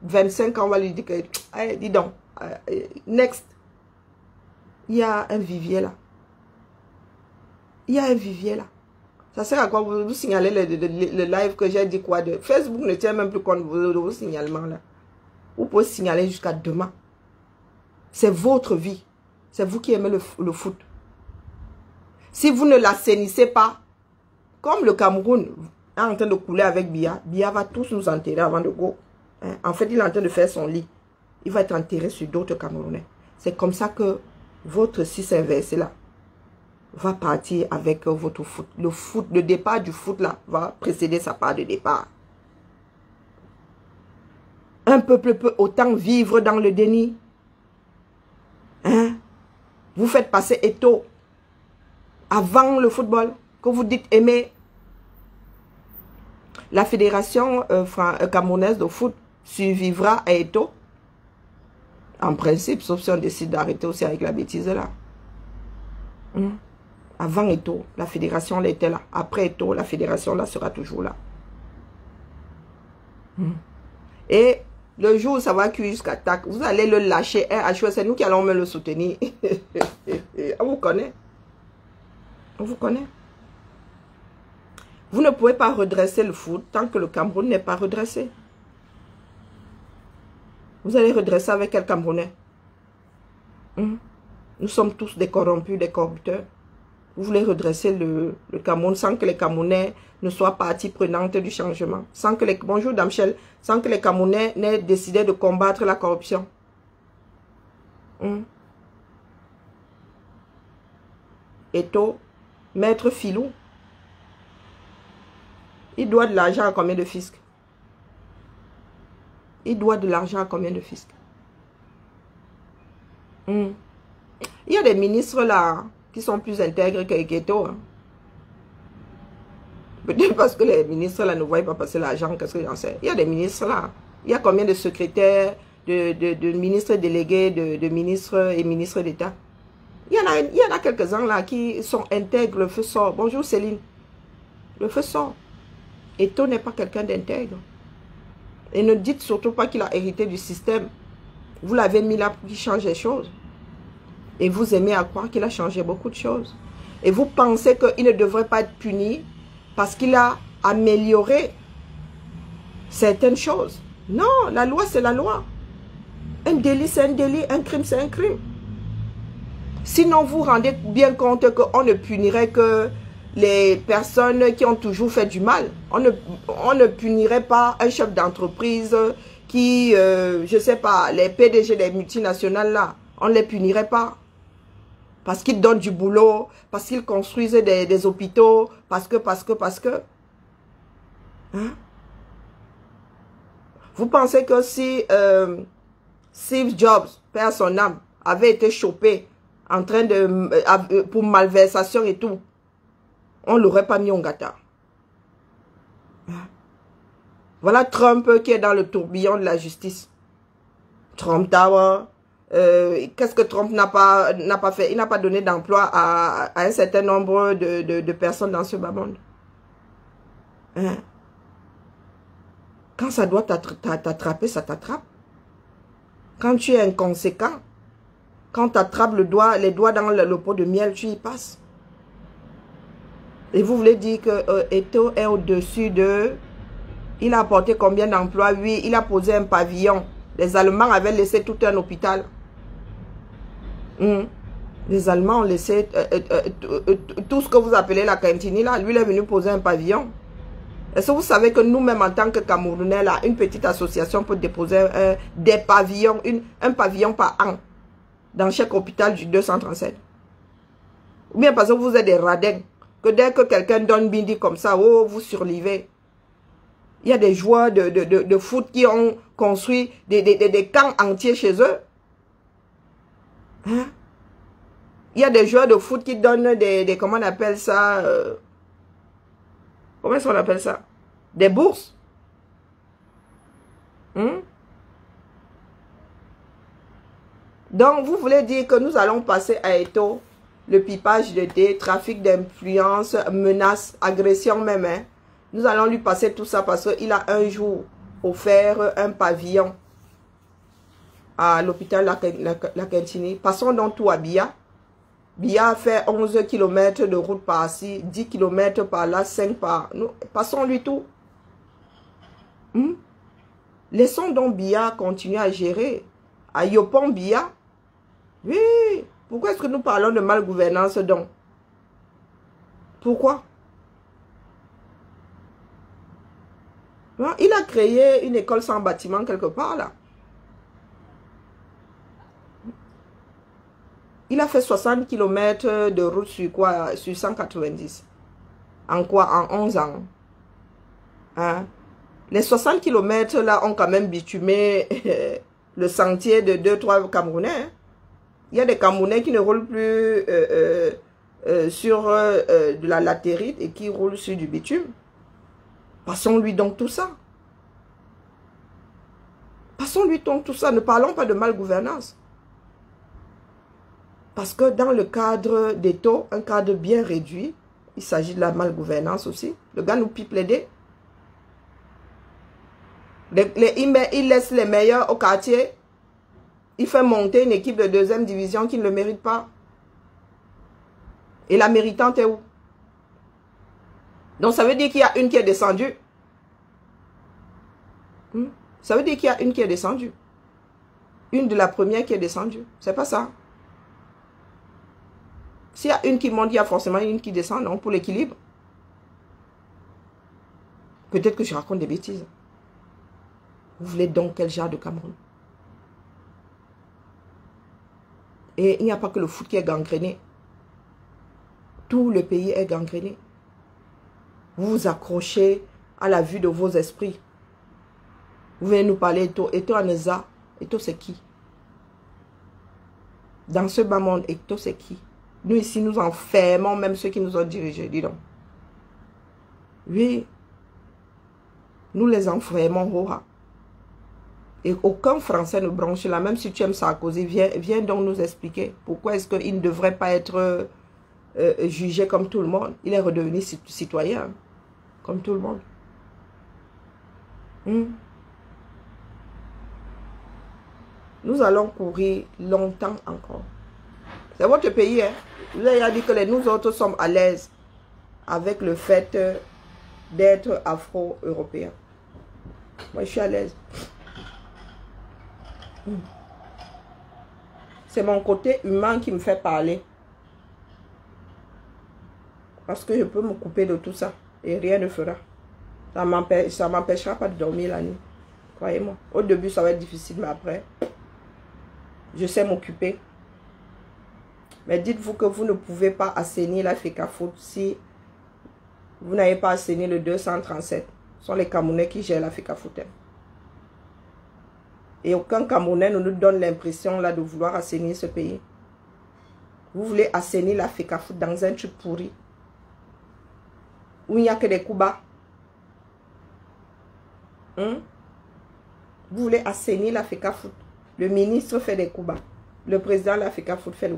25 ans, on va lui dire que, hey, dis donc, next. Il y a un vivier là. Il y a un vivier là. Ça sert à quoi vous signalez le live que j'ai dit quoi de Facebook ne tient même plus compte de vos signalements là. Vous pouvez signaler jusqu'à demain. C'est votre vie. C'est vous qui aimez le foot. Si vous ne l'assainissez pas, comme le Cameroun est en train de couler avec Biya, Biya va tous nous enterrer avant de go. Hein? En fait, il est en train de faire son lit. Il va être enterré sur d'autres Camerounais. C'est comme ça que votre 6 inversé là va partir avec votre foot. Le départ du foot là va précéder sa part de départ. Un peuple peut autant vivre dans le déni. Hein? Vous faites passer Eto'o avant le football, que vous dites aimer. La fédération camerounaise de foot survivra à Eto'o. En principe, sauf si on décide d'arrêter aussi avec la bêtise là. Avant Eto'o, la fédération là était là. Après Eto'o, la fédération là sera toujours là. Et le jour où ça va cuire jusqu'à tac, vous allez le lâcher. C'est nous qui allons me le soutenir. On vous connaît. On vous connaît. Vous ne pouvez pas redresser le foot tant que le Cameroun n'est pas redressé. Vous allez redresser avec quel Camerounais? Nous sommes tous des corrompus, des corrupteurs. Vous voulez redresser le Cameroun sans que les Camerounais ne soient partie prenante du changement. Sans que les, bonjour Damchel, sans que les Camerounais n'aient décidé de combattre la corruption. Eto'o, Maître Filou, il doit de l'argent à combien de fiscs? Il doit de l'argent à combien de fiscs? Il y a des ministres là qui sont plus intègres que Eto'o. Peut-être parce que les ministres là ne voient pas passer l'argent, qu'est-ce que j'en sais. Il y a des ministres là. Il y a combien de secrétaires, de ministres délégués, de ministres et ministres d'État? Il y en a quelques-uns là qui sont intègres, le feu sort. Bonjour Céline. Le feu sort. Eto'o n'est pas quelqu'un d'intègre. Et ne dites surtout pas qu'il a hérité du système. Vous l'avez mis là pour qu'il change les choses. Et vous aimez à croire qu'il a changé beaucoup de choses. Et vous pensez qu'il ne devrait pas être puni parce qu'il a amélioré certaines choses. Non, la loi c'est la loi. Un délit c'est un délit, un crime c'est un crime. Sinon vous rendez bien compte qu'on ne punirait que les personnes qui ont toujours fait du mal. On ne punirait pas un chef d'entreprise qui, je ne sais pas, les PDG des multinationales là, on ne les punirait pas. Parce qu'ils donnent du boulot, parce qu'ils construisent des hôpitaux, parce que. Hein? Vous pensez que si Steve Jobs, perd son âme, avait été chopé en train de pour malversation et tout, on ne l'aurait pas mis en gâteau. Voilà Trump qui est dans le tourbillon de la justice. Trump Tower. Qu'est-ce que Trump n'a pas fait? Il n'a pas donné d'emploi à un certain nombre de personnes dans ce bas monde. Hein? Quand ça doit t'attraper, ça t'attrape. Quand tu es inconséquent, quand tu attrapes les doigts dans le pot de miel, tu y passes. Et vous voulez dire que Eto'o est au-dessus de... Il a apporté combien d'emplois? Oui, il a posé un pavillon. Les Allemands avaient laissé tout un hôpital. Les Allemands ont laissé tout ce que vous appelez la cantine là. Lui, il est venu poser un pavillon. Est-ce que vous savez que nous-mêmes, en tant que Camerounais, là, une petite association peut déposer des pavillons, un pavillon par an dans chaque hôpital du 237? Ou bien parce que vous êtes des radins, que dès que quelqu'un donne bindi comme ça, oh, vous survivez. Il y a des joueurs de foot qui ont construit des camps entiers chez eux. Hein? Il y a des joueurs de foot qui donnent comment on appelle ça? Comment est-ce qu'on appelle ça? Des bourses. Donc, vous voulez dire que nous allons passer à Eto, le pipage de thé, trafic d'influence, menaces, agression même. Hein? Nous allons lui passer tout ça parce qu'il a un jour offert un pavillon à l'hôpital La Quintini. Passons donc tout à Bia. Bia fait 11 km de route par-ci, 10 km par-là, 5 par... Nous, passons-lui tout. Laissons donc Bia continuer à gérer. À Yopon Bia. Oui. Pourquoi est-ce que nous parlons de malgouvernance donc? Pourquoi? Il a créé une école sans bâtiment quelque part là. Il a fait 60 km de route sur quoi? Sur 190. En quoi? En 11 ans. Hein? Les 60 km là ont quand même bitumé le sentier de 2-3 Camerounais. Hein? Il y a des Camerounais qui ne roulent plus sur de la latérite et qui roulent sur du bitume. Passons-lui donc tout ça. Passons-lui donc tout ça. Ne parlons pas de malgouvernance. Parce que dans le cadre des taux, un cadre bien réduit, il s'agit de la malgouvernance aussi. Le gars nous pipe les dés. Il laisse les meilleurs au quartier. Il fait monter une équipe de 2e division qui ne le mérite pas. Et la méritante est où? Donc ça veut dire qu'il y a une qui est descendue. Ça veut dire qu'il y a une qui est descendue. Une de la première qui est descendue. C'est pas ça. S'il y a une qui monte, il y a forcément une qui descend, non, pour l'équilibre. Peut-être que je raconte des bêtises. Vous voulez donc quel genre de Cameroun? Et il n'y a pas que le foot qui est gangréné. Tout le pays est gangréné. Vous vous accrochez à la vue de vos esprits. Vous venez nous parler Eto. Eto Aneza. Eto c'est qui? Dans ce bas monde, Eto c'est qui? Nous ici, nous enfermons même ceux qui nous ont dirigés, dis donc. Oui. Nous les enfermons. Et aucun Français ne branche là. Même si tu aimes Sarkozy, viens donc nous expliquer pourquoi est-ce qu'il ne devrait pas être jugé comme tout le monde. Il est redevenu citoyen, comme tout le monde. Nous allons courir longtemps encore. C'est votre pays, hein. Vous avez dit que nous autres sommes à l'aise avec le fait d'être afro-européens. Moi, je suis à l'aise. C'est mon côté humain qui me fait parler. Parce que je peux me couper de tout ça. Et rien ne fera. Ça ne m'empêchera pas de dormir la nuit. Croyez-moi. Au début, ça va être difficile, mais après, je sais m'occuper. Mais dites-vous que vous ne pouvez pas assainir la FECAFOOT si vous n'avez pas assaini le 237. Ce sont les Camerounais qui gèrent la FECAFOOT. Et aucun Camerounais ne nous donne l'impression là de vouloir assainir ce pays. Vous voulez assainir la FECAFOOT dans un truc pourri. Où il n'y a que des coups bas. Vous voulez assainir la FECAFOOT. Le ministre fait des coups bas. Le président de la FECAFOOT fait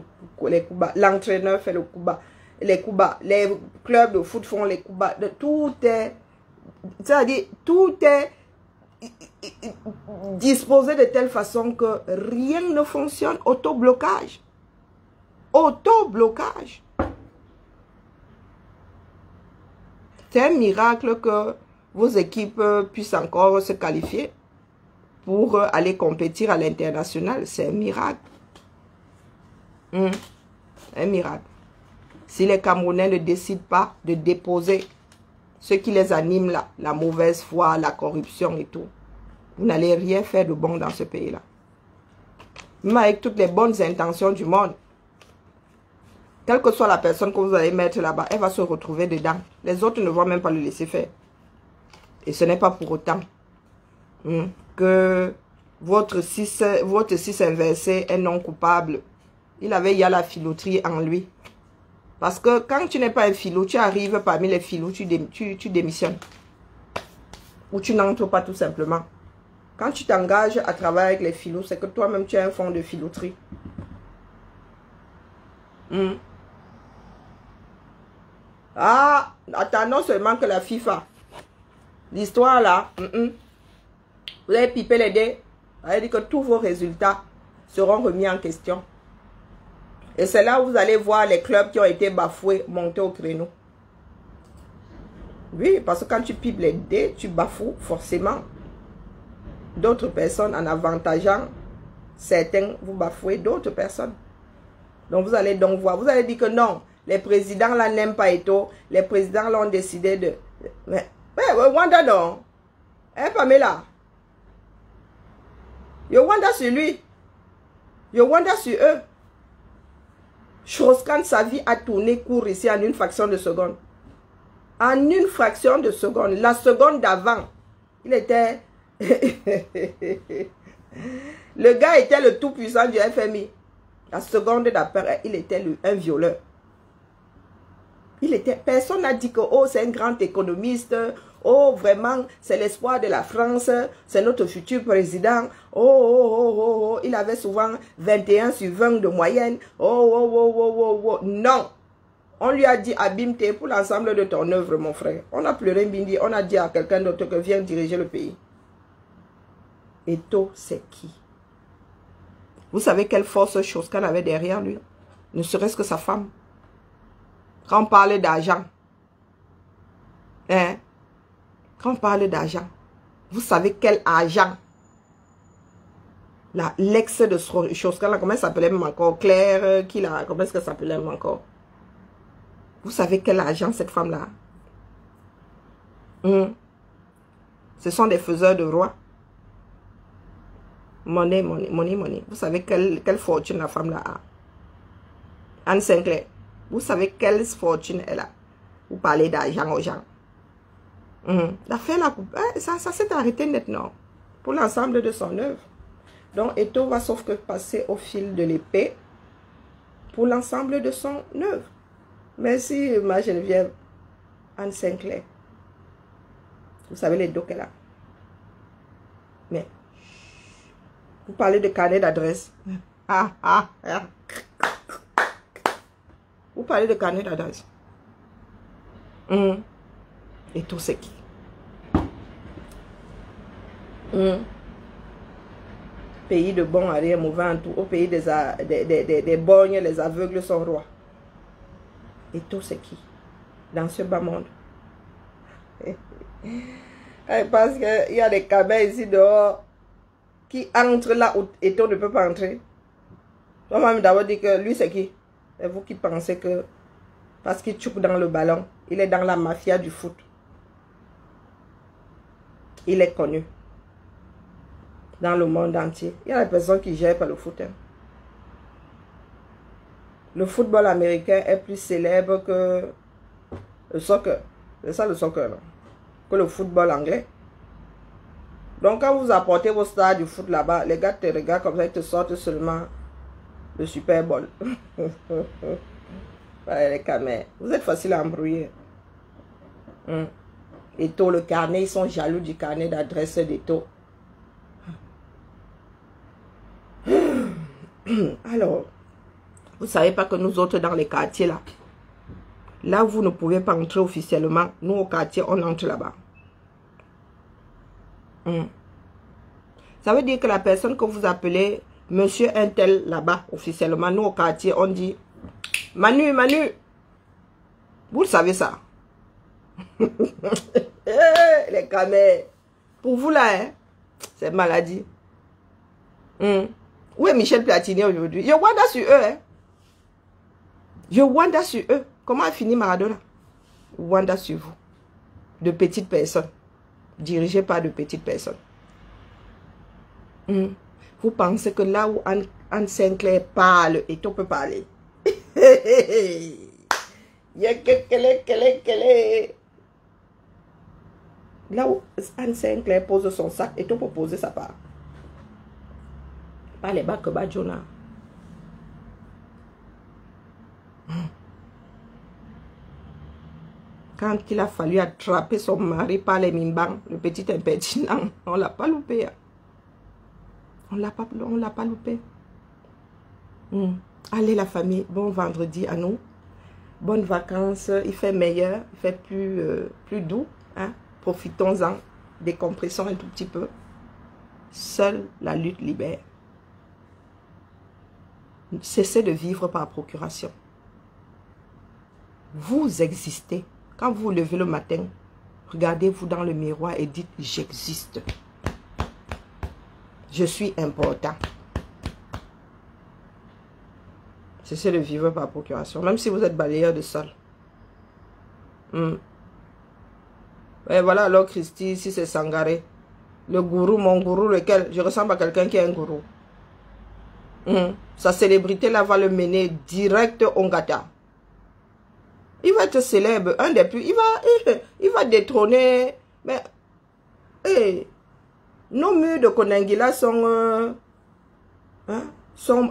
les coups bas. L'entraîneur fait le coup bas. Les coups bas. Les clubs de foot font les coups bas. Tout est... C'est-à-dire, tout est disposé de telle façon que rien ne fonctionne. Autoblocage. Autoblocage. C'est un miracle que vos équipes puissent encore se qualifier pour aller compétir à l'international. C'est un miracle. Un miracle. Si les Camerounais ne décident pas de déposer ce qui les anime là, la mauvaise foi, la corruption et tout, vous n'allez rien faire de bon dans ce pays-là. Même avec toutes les bonnes intentions du monde, quelle que soit la personne que vous allez mettre là-bas, elle va se retrouver dedans. Les autres ne vont même pas le laisser faire. Et ce n'est pas pour autant que votre 6 inversé est non coupable. Il y a la filouterie en lui. Parce que quand tu n'es pas un filou, tu arrives parmi les filous, tu démissionnes. Ou tu n'entres pas tout simplement. Quand tu t'engages à travailler avec les filous, c'est que toi-même tu as un fond de filouterie. Ah, attendons seulement que la FIFA, l'histoire là, vous avez pipé les dés, ça veut dire que tous vos résultats seront remis en question. Et c'est là où vous allez voir les clubs qui ont été bafoués monter au créneau. Oui, parce que quand tu pipes les dés, tu bafoues forcément d'autres personnes en avantageant certains, vous bafouez d'autres personnes. Donc vous allez donc voir, vous allez dire que non, les présidents là n'aiment pas Eto'o, les présidents là ont décidé de... Mais Wanda non, hein Pamela, yo Wanda sur lui, yo Wanda sur eux. Strauss-Kahn, sa vie a tourné court ici en une fraction de seconde. En une fraction de seconde. La seconde d'avant, il était... Le gars était le tout puissant du FMI. La seconde d'après, il était un violeur. Personne n'a dit que oh, c'est un grand économiste. Oh, vraiment, c'est l'espoir de la France. C'est notre futur président. Oh. Il avait souvent 21 sur 20 de moyenne. Oh. Non. On lui a dit, abîme-toi pour l'ensemble de ton œuvre, mon frère. On a pleuré Bindi. On a dit à quelqu'un d'autre que viens diriger le pays. Eto'o, c'est qui? Vous savez quelle force Strauss-Kahn avait derrière lui? Ne serait-ce que sa femme. Quand on parle d'argent, hein? Quand on parle d'argent, vous savez quel argent? L'ex de Strauss-Kahn, comment elle s'appelait même encore? Claire, comment est-ce qu'elle s'appelait même encore? Vous savez quel argent cette femme-là? Ce sont des faiseurs de rois. Money. Vous savez quelle fortune la femme-là a? Anne Sinclair. Vous savez quelle fortune elle a? Vous parlez d'argent aux gens. L'affaire là, ça s'est arrêté maintenant. Pour l'ensemble de son œuvre. Donc, Eto'o va sauf que passer au fil de l'épée. Pour l'ensemble de son œuvre. Merci, ma Geneviève. Anne Sinclair. Vous savez les dos qu'elle a. Mais, vous parlez de carnet d'adresse. Vous parlez de carnet d'adresse. Eto'o, c'est qui? Pays de bon à rien, mauvais en tout. Au pays des borgnes, les aveugles sont rois. Eto'o, c'est qui? Dans ce bas monde. Parce qu'il y a des cabins ici dehors qui entrent là où Eto'o ne peut pas entrer. On va d'abord dire que lui, c'est qui? C'est vous qui pensez que parce qu'il tchouk dans le ballon, il est dans la mafia du foot. Il est connu dans le monde entier. Il y a des personnes qui gèrent pas le foot. Le football américain est plus célèbre que le soccer. C'est ça le soccer, là. Que le football anglais. Donc quand vous apportez vos stars du foot là-bas, les gars te regardent comme ça, ils te sortent seulement le Super Bowl. Ouais, les camés. Vous êtes facile à embrouiller. Eto'o, le carnet, ils sont jaloux du carnet d'adresse d'Eto'o. Alors, vous savez pas que nous autres dans les quartiers là, là vous ne pouvez pas entrer officiellement. Nous au quartier, on entre là-bas. Ça veut dire que la personne que vous appelez Monsieur Intel là-bas, officiellement, nous au quartier, on dit Manu. Vous le savez ça. Les camés. Pour vous là, hein, c'est maladie. Où est Michel Platini aujourd'hui? Il y a Wanda sur eux. Hein? Je wanda sur eux. Comment a fini Maradona? Wanda sur vous. De petites personnes. Dirigées par de petites personnes. Vous pensez que là où Anne Sinclair parle, et on peut parler. Là où Anne Sinclair pose son sac, et on peut poser sa part. Pas les bacs que Badjona. Quand il a fallu attraper son mari par les mimbans, le petit impertinent, on ne l'a pas loupé. On l'a pas loupé. Allez la famille, bon vendredi à nous. Bonnes vacances, il fait meilleur, il fait plus doux. Hein? Profitons-en, décompressons un tout petit peu. Seule la lutte libère. Cessez de vivre par procuration. Vous existez. Quand vous vous levez le matin, regardez-vous dans le miroir et dites « J'existe. Je suis important. » Cessez de vivre par procuration, même si vous êtes balayeur de sol. Et voilà alors Christy, ici c'est Sangaré. Le gourou, mon gourou, lequel je ressemble à quelqu'un qui est un gourou. Sa célébrité là va le mener direct au Ngata. Il va être célèbre, un des plus. Il va détrôner. Mais nos murs de Koningila sont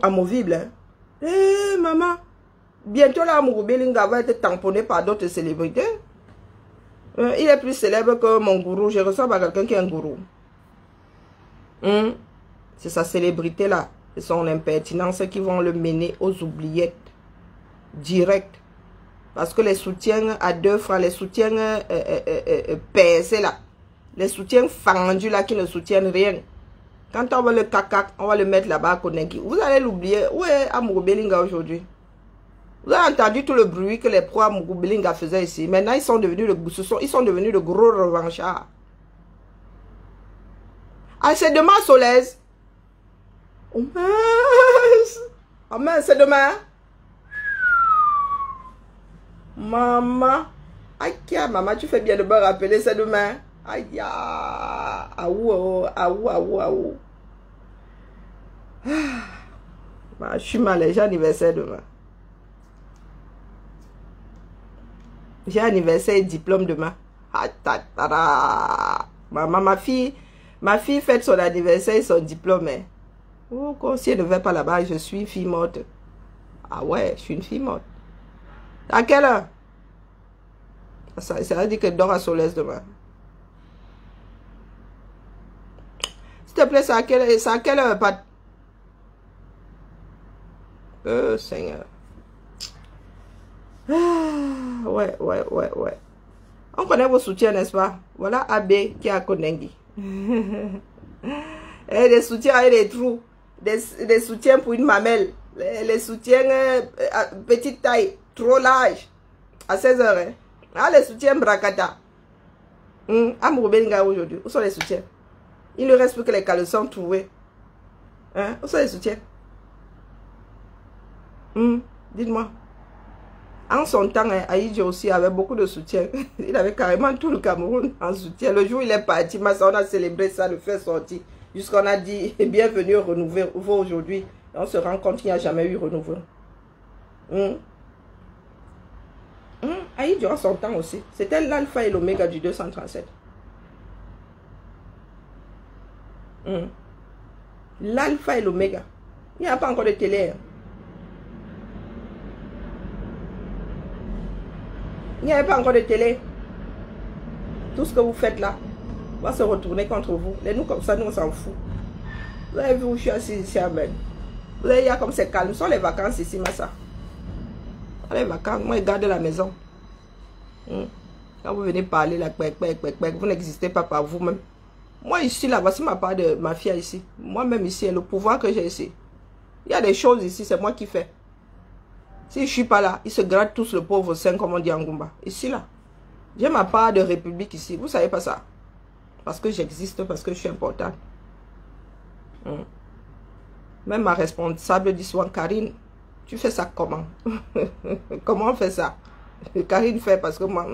amovibles. Maman, bientôt là, Mugubelinga va être tamponné par d'autres célébrités. Il est plus célèbre que mon gourou. Je ressemble à quelqu'un qui est un gourou. C'est sa célébrité là. C'est son impertinence qui vont le mener aux oubliettes. Direct. Parce que les soutiens à 2 francs, les soutiens percés là, les soutiens fendus là qui ne soutiennent rien. Quand on va le caca, on va le mettre là-bas à Konegi. Vous allez l'oublier. Où est Amourou Belinga aujourd'hui? Vous avez entendu tout le bruit que les pros Amourou Belinga faisaient ici. Maintenant, ils sont devenus de gros revanchards. Ah, c'est demain, Solèze. Oh mince. Oh mince, c'est demain. Maman. Aïe, maman, tu fais bien de me rappeler, c'est demain. Aïe, aouh. Je suis malade, j'ai anniversaire demain. J'ai anniversaire et diplôme demain. Maman, ma fille fête son anniversaire et son diplôme. Oh, si elle ne va pas là-bas, je suis une fille morte. Ah ouais, je suis une fille morte. À quelle heure? Ça veut dire que dors à Solèze demain. S'il te plaît, c'est à quelle heure, Pat? Seigneur. Ouais. On connaît vos soutiens, n'est-ce pas? Voilà AB qui est à Konengi. Et des soutiens et des trous. Des soutiens pour une mamelle. Les soutiens petite taille, trop large. À 16 heures. Hein? Ah, les soutiens Brakata. Amourou Belinga aujourd'hui. Où sont les soutiens? Il ne reste plus que les caleçons trouvés. Hein? Où sont les soutiens? Dites-moi. En son temps, Aïdji aussi avait beaucoup de soutien. Il avait carrément tout le Cameroun en soutien. Le jour où il est parti, on a célébré ça, le fait sortir. Jusqu'on a dit bienvenue au renouveau aujourd'hui. On se rend compte qu'il n'y a jamais eu renouveau. Aïdji en son temps aussi. C'était l'alpha et l'oméga du 237. L'alpha et l'oméga. Il n'y a pas encore de télé. Il n'y avait pas encore de télé. Tout ce que vous faites là va se retourner contre vous. Et nous, comme ça, nous, on s'en fout. Vous avez vu où je suis assis ici à Belle. Vous avez vu comme c'est calme. Ce sont les vacances ici, Massa. Les vacances, moi, je garde la maison. Quand vous venez parler, là, vous n'existez pas par vous-même. Moi, ici, là, voici ma part de ma fille ici. Moi-même ici, le pouvoir que j'ai ici. Il y a des choses ici, c'est moi qui fais. Si je ne suis pas là, ils se grattent tous le pauvre sein, comme on dit en Goumba. Ici, là. J'ai ma part de république ici. Vous ne savez pas ça. Parce que j'existe, parce que je suis importante. Même ma responsable d'histoire, Karine, Tu fais ça comment? Comment on fait ça? Karine fait parce que moi...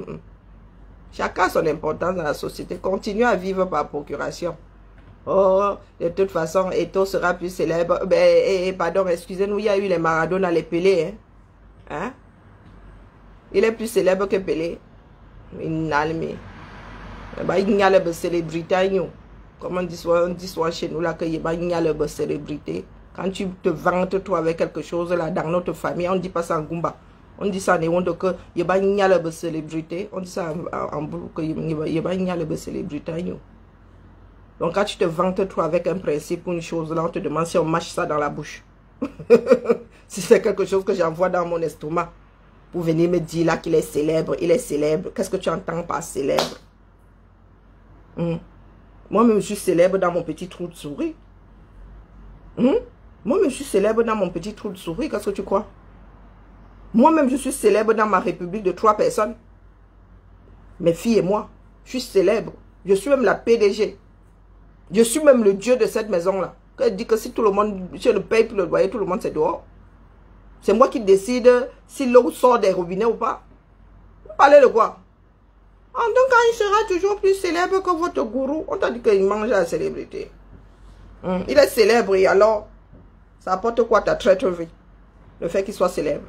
Chacun a son importance dans la société. Continue à vivre par procuration. Oh, de toute façon, Eto'o sera plus célèbre. Pardon, excusez-nous, il y a eu les Maradona, les Pelé. Hein? Il est plus célèbre que Pelé. Il y a le célébrité. Comme on dit souvent chez nous, là, qu'il y a le célébrité. Quand tu te vantes, toi, avec quelque chose, là, dans notre famille, on ne dit pas ça en Goumba. On dit ça en Ewondo que il y a une célébrité. On dit ça en boulot que il y a une célébrité. Donc quand tu te vantes toi avec un principe ou une chose, là on te demande si on mâche ça dans la bouche. Si c'est quelque chose que j'envoie dans mon estomac. Pour venir me dire là qu'il est célèbre, il est célèbre. Qu'est-ce que tu entends par célèbre? Moi-même je suis célèbre dans mon petit trou de souris. Moi-même je suis célèbre dans mon petit trou de souris. Qu'est-ce que tu crois? Moi-même, je suis célèbre dans ma république de 3 personnes. Mes filles et moi, je suis célèbre. Je suis même la PDG. Je suis même le dieu de cette maison-là. Elle dit que si tout le monde, je le paye pour le loyer, tout le monde c'est dehors. C'est moi qui décide si l'eau sort des robinets ou pas. Vous parlez de quoi? En donc, quand il sera toujours plus célèbre que votre gourou, on t'a dit qu'il mange la célébrité. Il est célèbre et alors, ça apporte quoi ta traîtrerie? Le fait qu'il soit célèbre.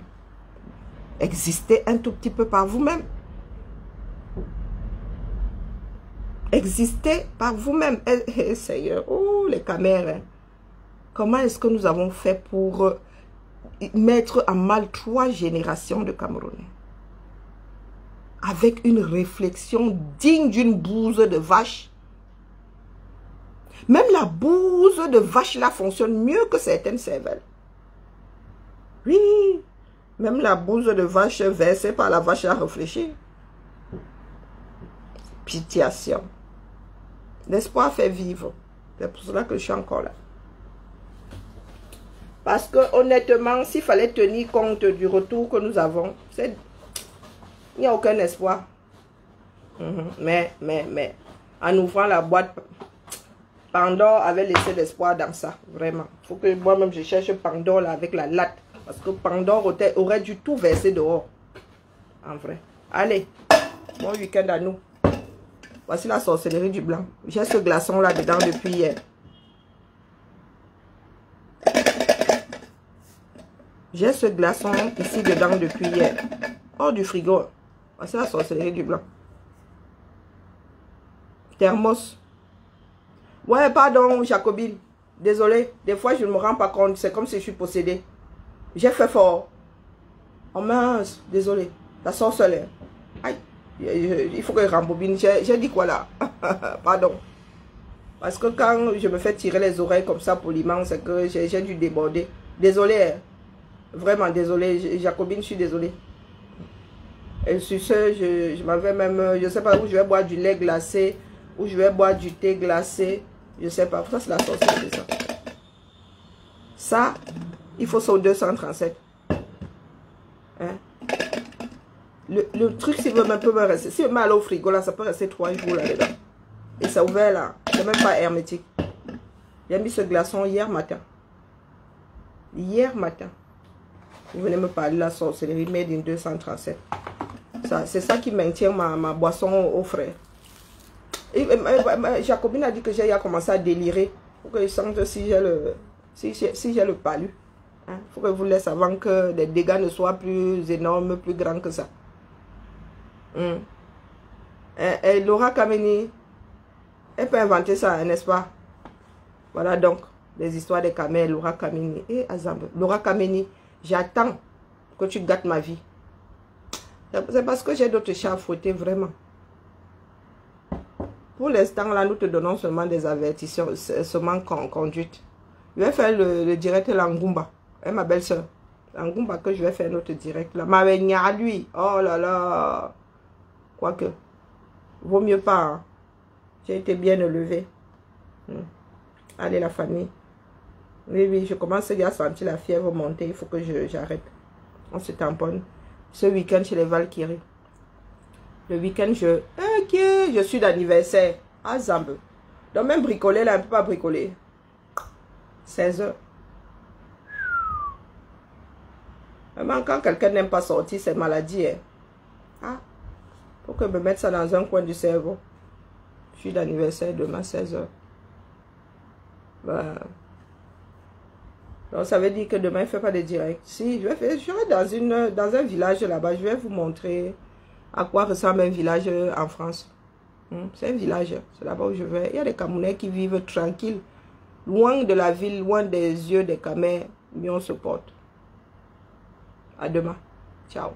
Existez un tout petit peu par vous-même. Existez par vous-même. Seigneur, oh les caméras. Comment est-ce que nous avons fait pour mettre à mal 3 générations de Camerounais? Avec une réflexion digne d'une bouse de vache. Même la bouse de vache là fonctionne mieux que certaines cervelles. Oui. Même la bouse de vache versée par la vache a réfléchi. Pitiation. L'espoir fait vivre. C'est pour cela que je suis encore là. Parce que honnêtement, s'il fallait tenir compte du retour que nous avons, il n'y a aucun espoir. Mais, en ouvrant la boîte, Pandore avait laissé l'espoir dans ça. Vraiment. Il faut que moi-même je cherche Pandore là, avec la latte. Parce que Pandore aurait dû tout verser dehors. En vrai. Allez. Bon week-end à nous. Voici la sorcellerie du blanc. J'ai ce glaçon là dedans depuis hier. J'ai ce glaçon ici dedans depuis hier. Hors du frigo. Voici la sorcellerie du blanc. Thermos. Ouais, pardon, Jacobine. Désolé. Des fois, je ne me rends pas compte. C'est comme si je suis possédée. J'ai fait fort. Oh mince, désolé. La sorcellerie. Aïe. Il faut que je rembobine. J'ai dit quoi là? Pardon. Parce que quand je me fais tirer les oreilles comme ça poliment, c'est que j'ai dû déborder. Désolé. Vraiment désolé. Jacobine, je suis désolée. Et sur ce, je m'avais même... Je ne sais pas où je vais boire du lait glacé. Où je vais boire du thé glacé. Je ne sais pas. Ça, c'est la sorcellerie, ça. Ça... Il faut ça au 237. Hein? Le truc, s'il veut même peu me rester. Si je mets au frigo, là, ça peut rester 3 jours là-dedans. Et c'est ouvert là. C'est même pas hermétique. J'ai mis ce glaçon hier matin. Hier matin. Vous venez me parler de la sorcellerie made in 237. C'est ça qui maintient ma boisson au frais. Et, Jacobine a dit que j'ai commencé à délirer. Pour que je sente si j'ai le... Si j'ai le palu. Il faut que vous laissez avant que les dégâts ne soient plus énormes, plus grands que ça. Et Laura Kameni, elle peut inventer ça, n'est-ce pas? Voilà donc, les histoires des camels, Laura Kameni. Et Azambe, Laura Kameni, j'attends que tu gâtes ma vie. C'est parce que j'ai d'autres chats à fouetter, vraiment. Pour l'instant, là, nous te donnons seulement des avertissements, seulement conduite. Je vais faire le direct Langumba. Et ma belle-soeur. Langumba que je vais faire notre direct là. Ma à lui. Oh là là. Quoique. Vaut mieux pas. Hein. J'ai été bien élevé. Allez la famille. Oui, je commence déjà à sentir la fièvre monter. Il faut que j'arrête. On se tamponne. Ce week-end chez les Valkyries. Le week-end, je suis d'anniversaire. À Zambe. Donc même bricoler là, on ne peut pas bricoler. 16 h. Vraiment, quand quelqu'un n'aime pas sortir, c'est maladie. Hein. Ah, faut que je me mette ça dans un coin du cerveau. Je suis d'anniversaire demain, 16h. Ben, donc ça veut dire que demain, il ne fait pas de direct. Si, je vais dans un village là-bas, je vais vous montrer à quoi ressemble un village en France. C'est un village, c'est là-bas où je vais. Il y a des Camerounais qui vivent tranquilles, loin de la ville, loin des yeux des camés, mais on se porte. À demain. Ciao.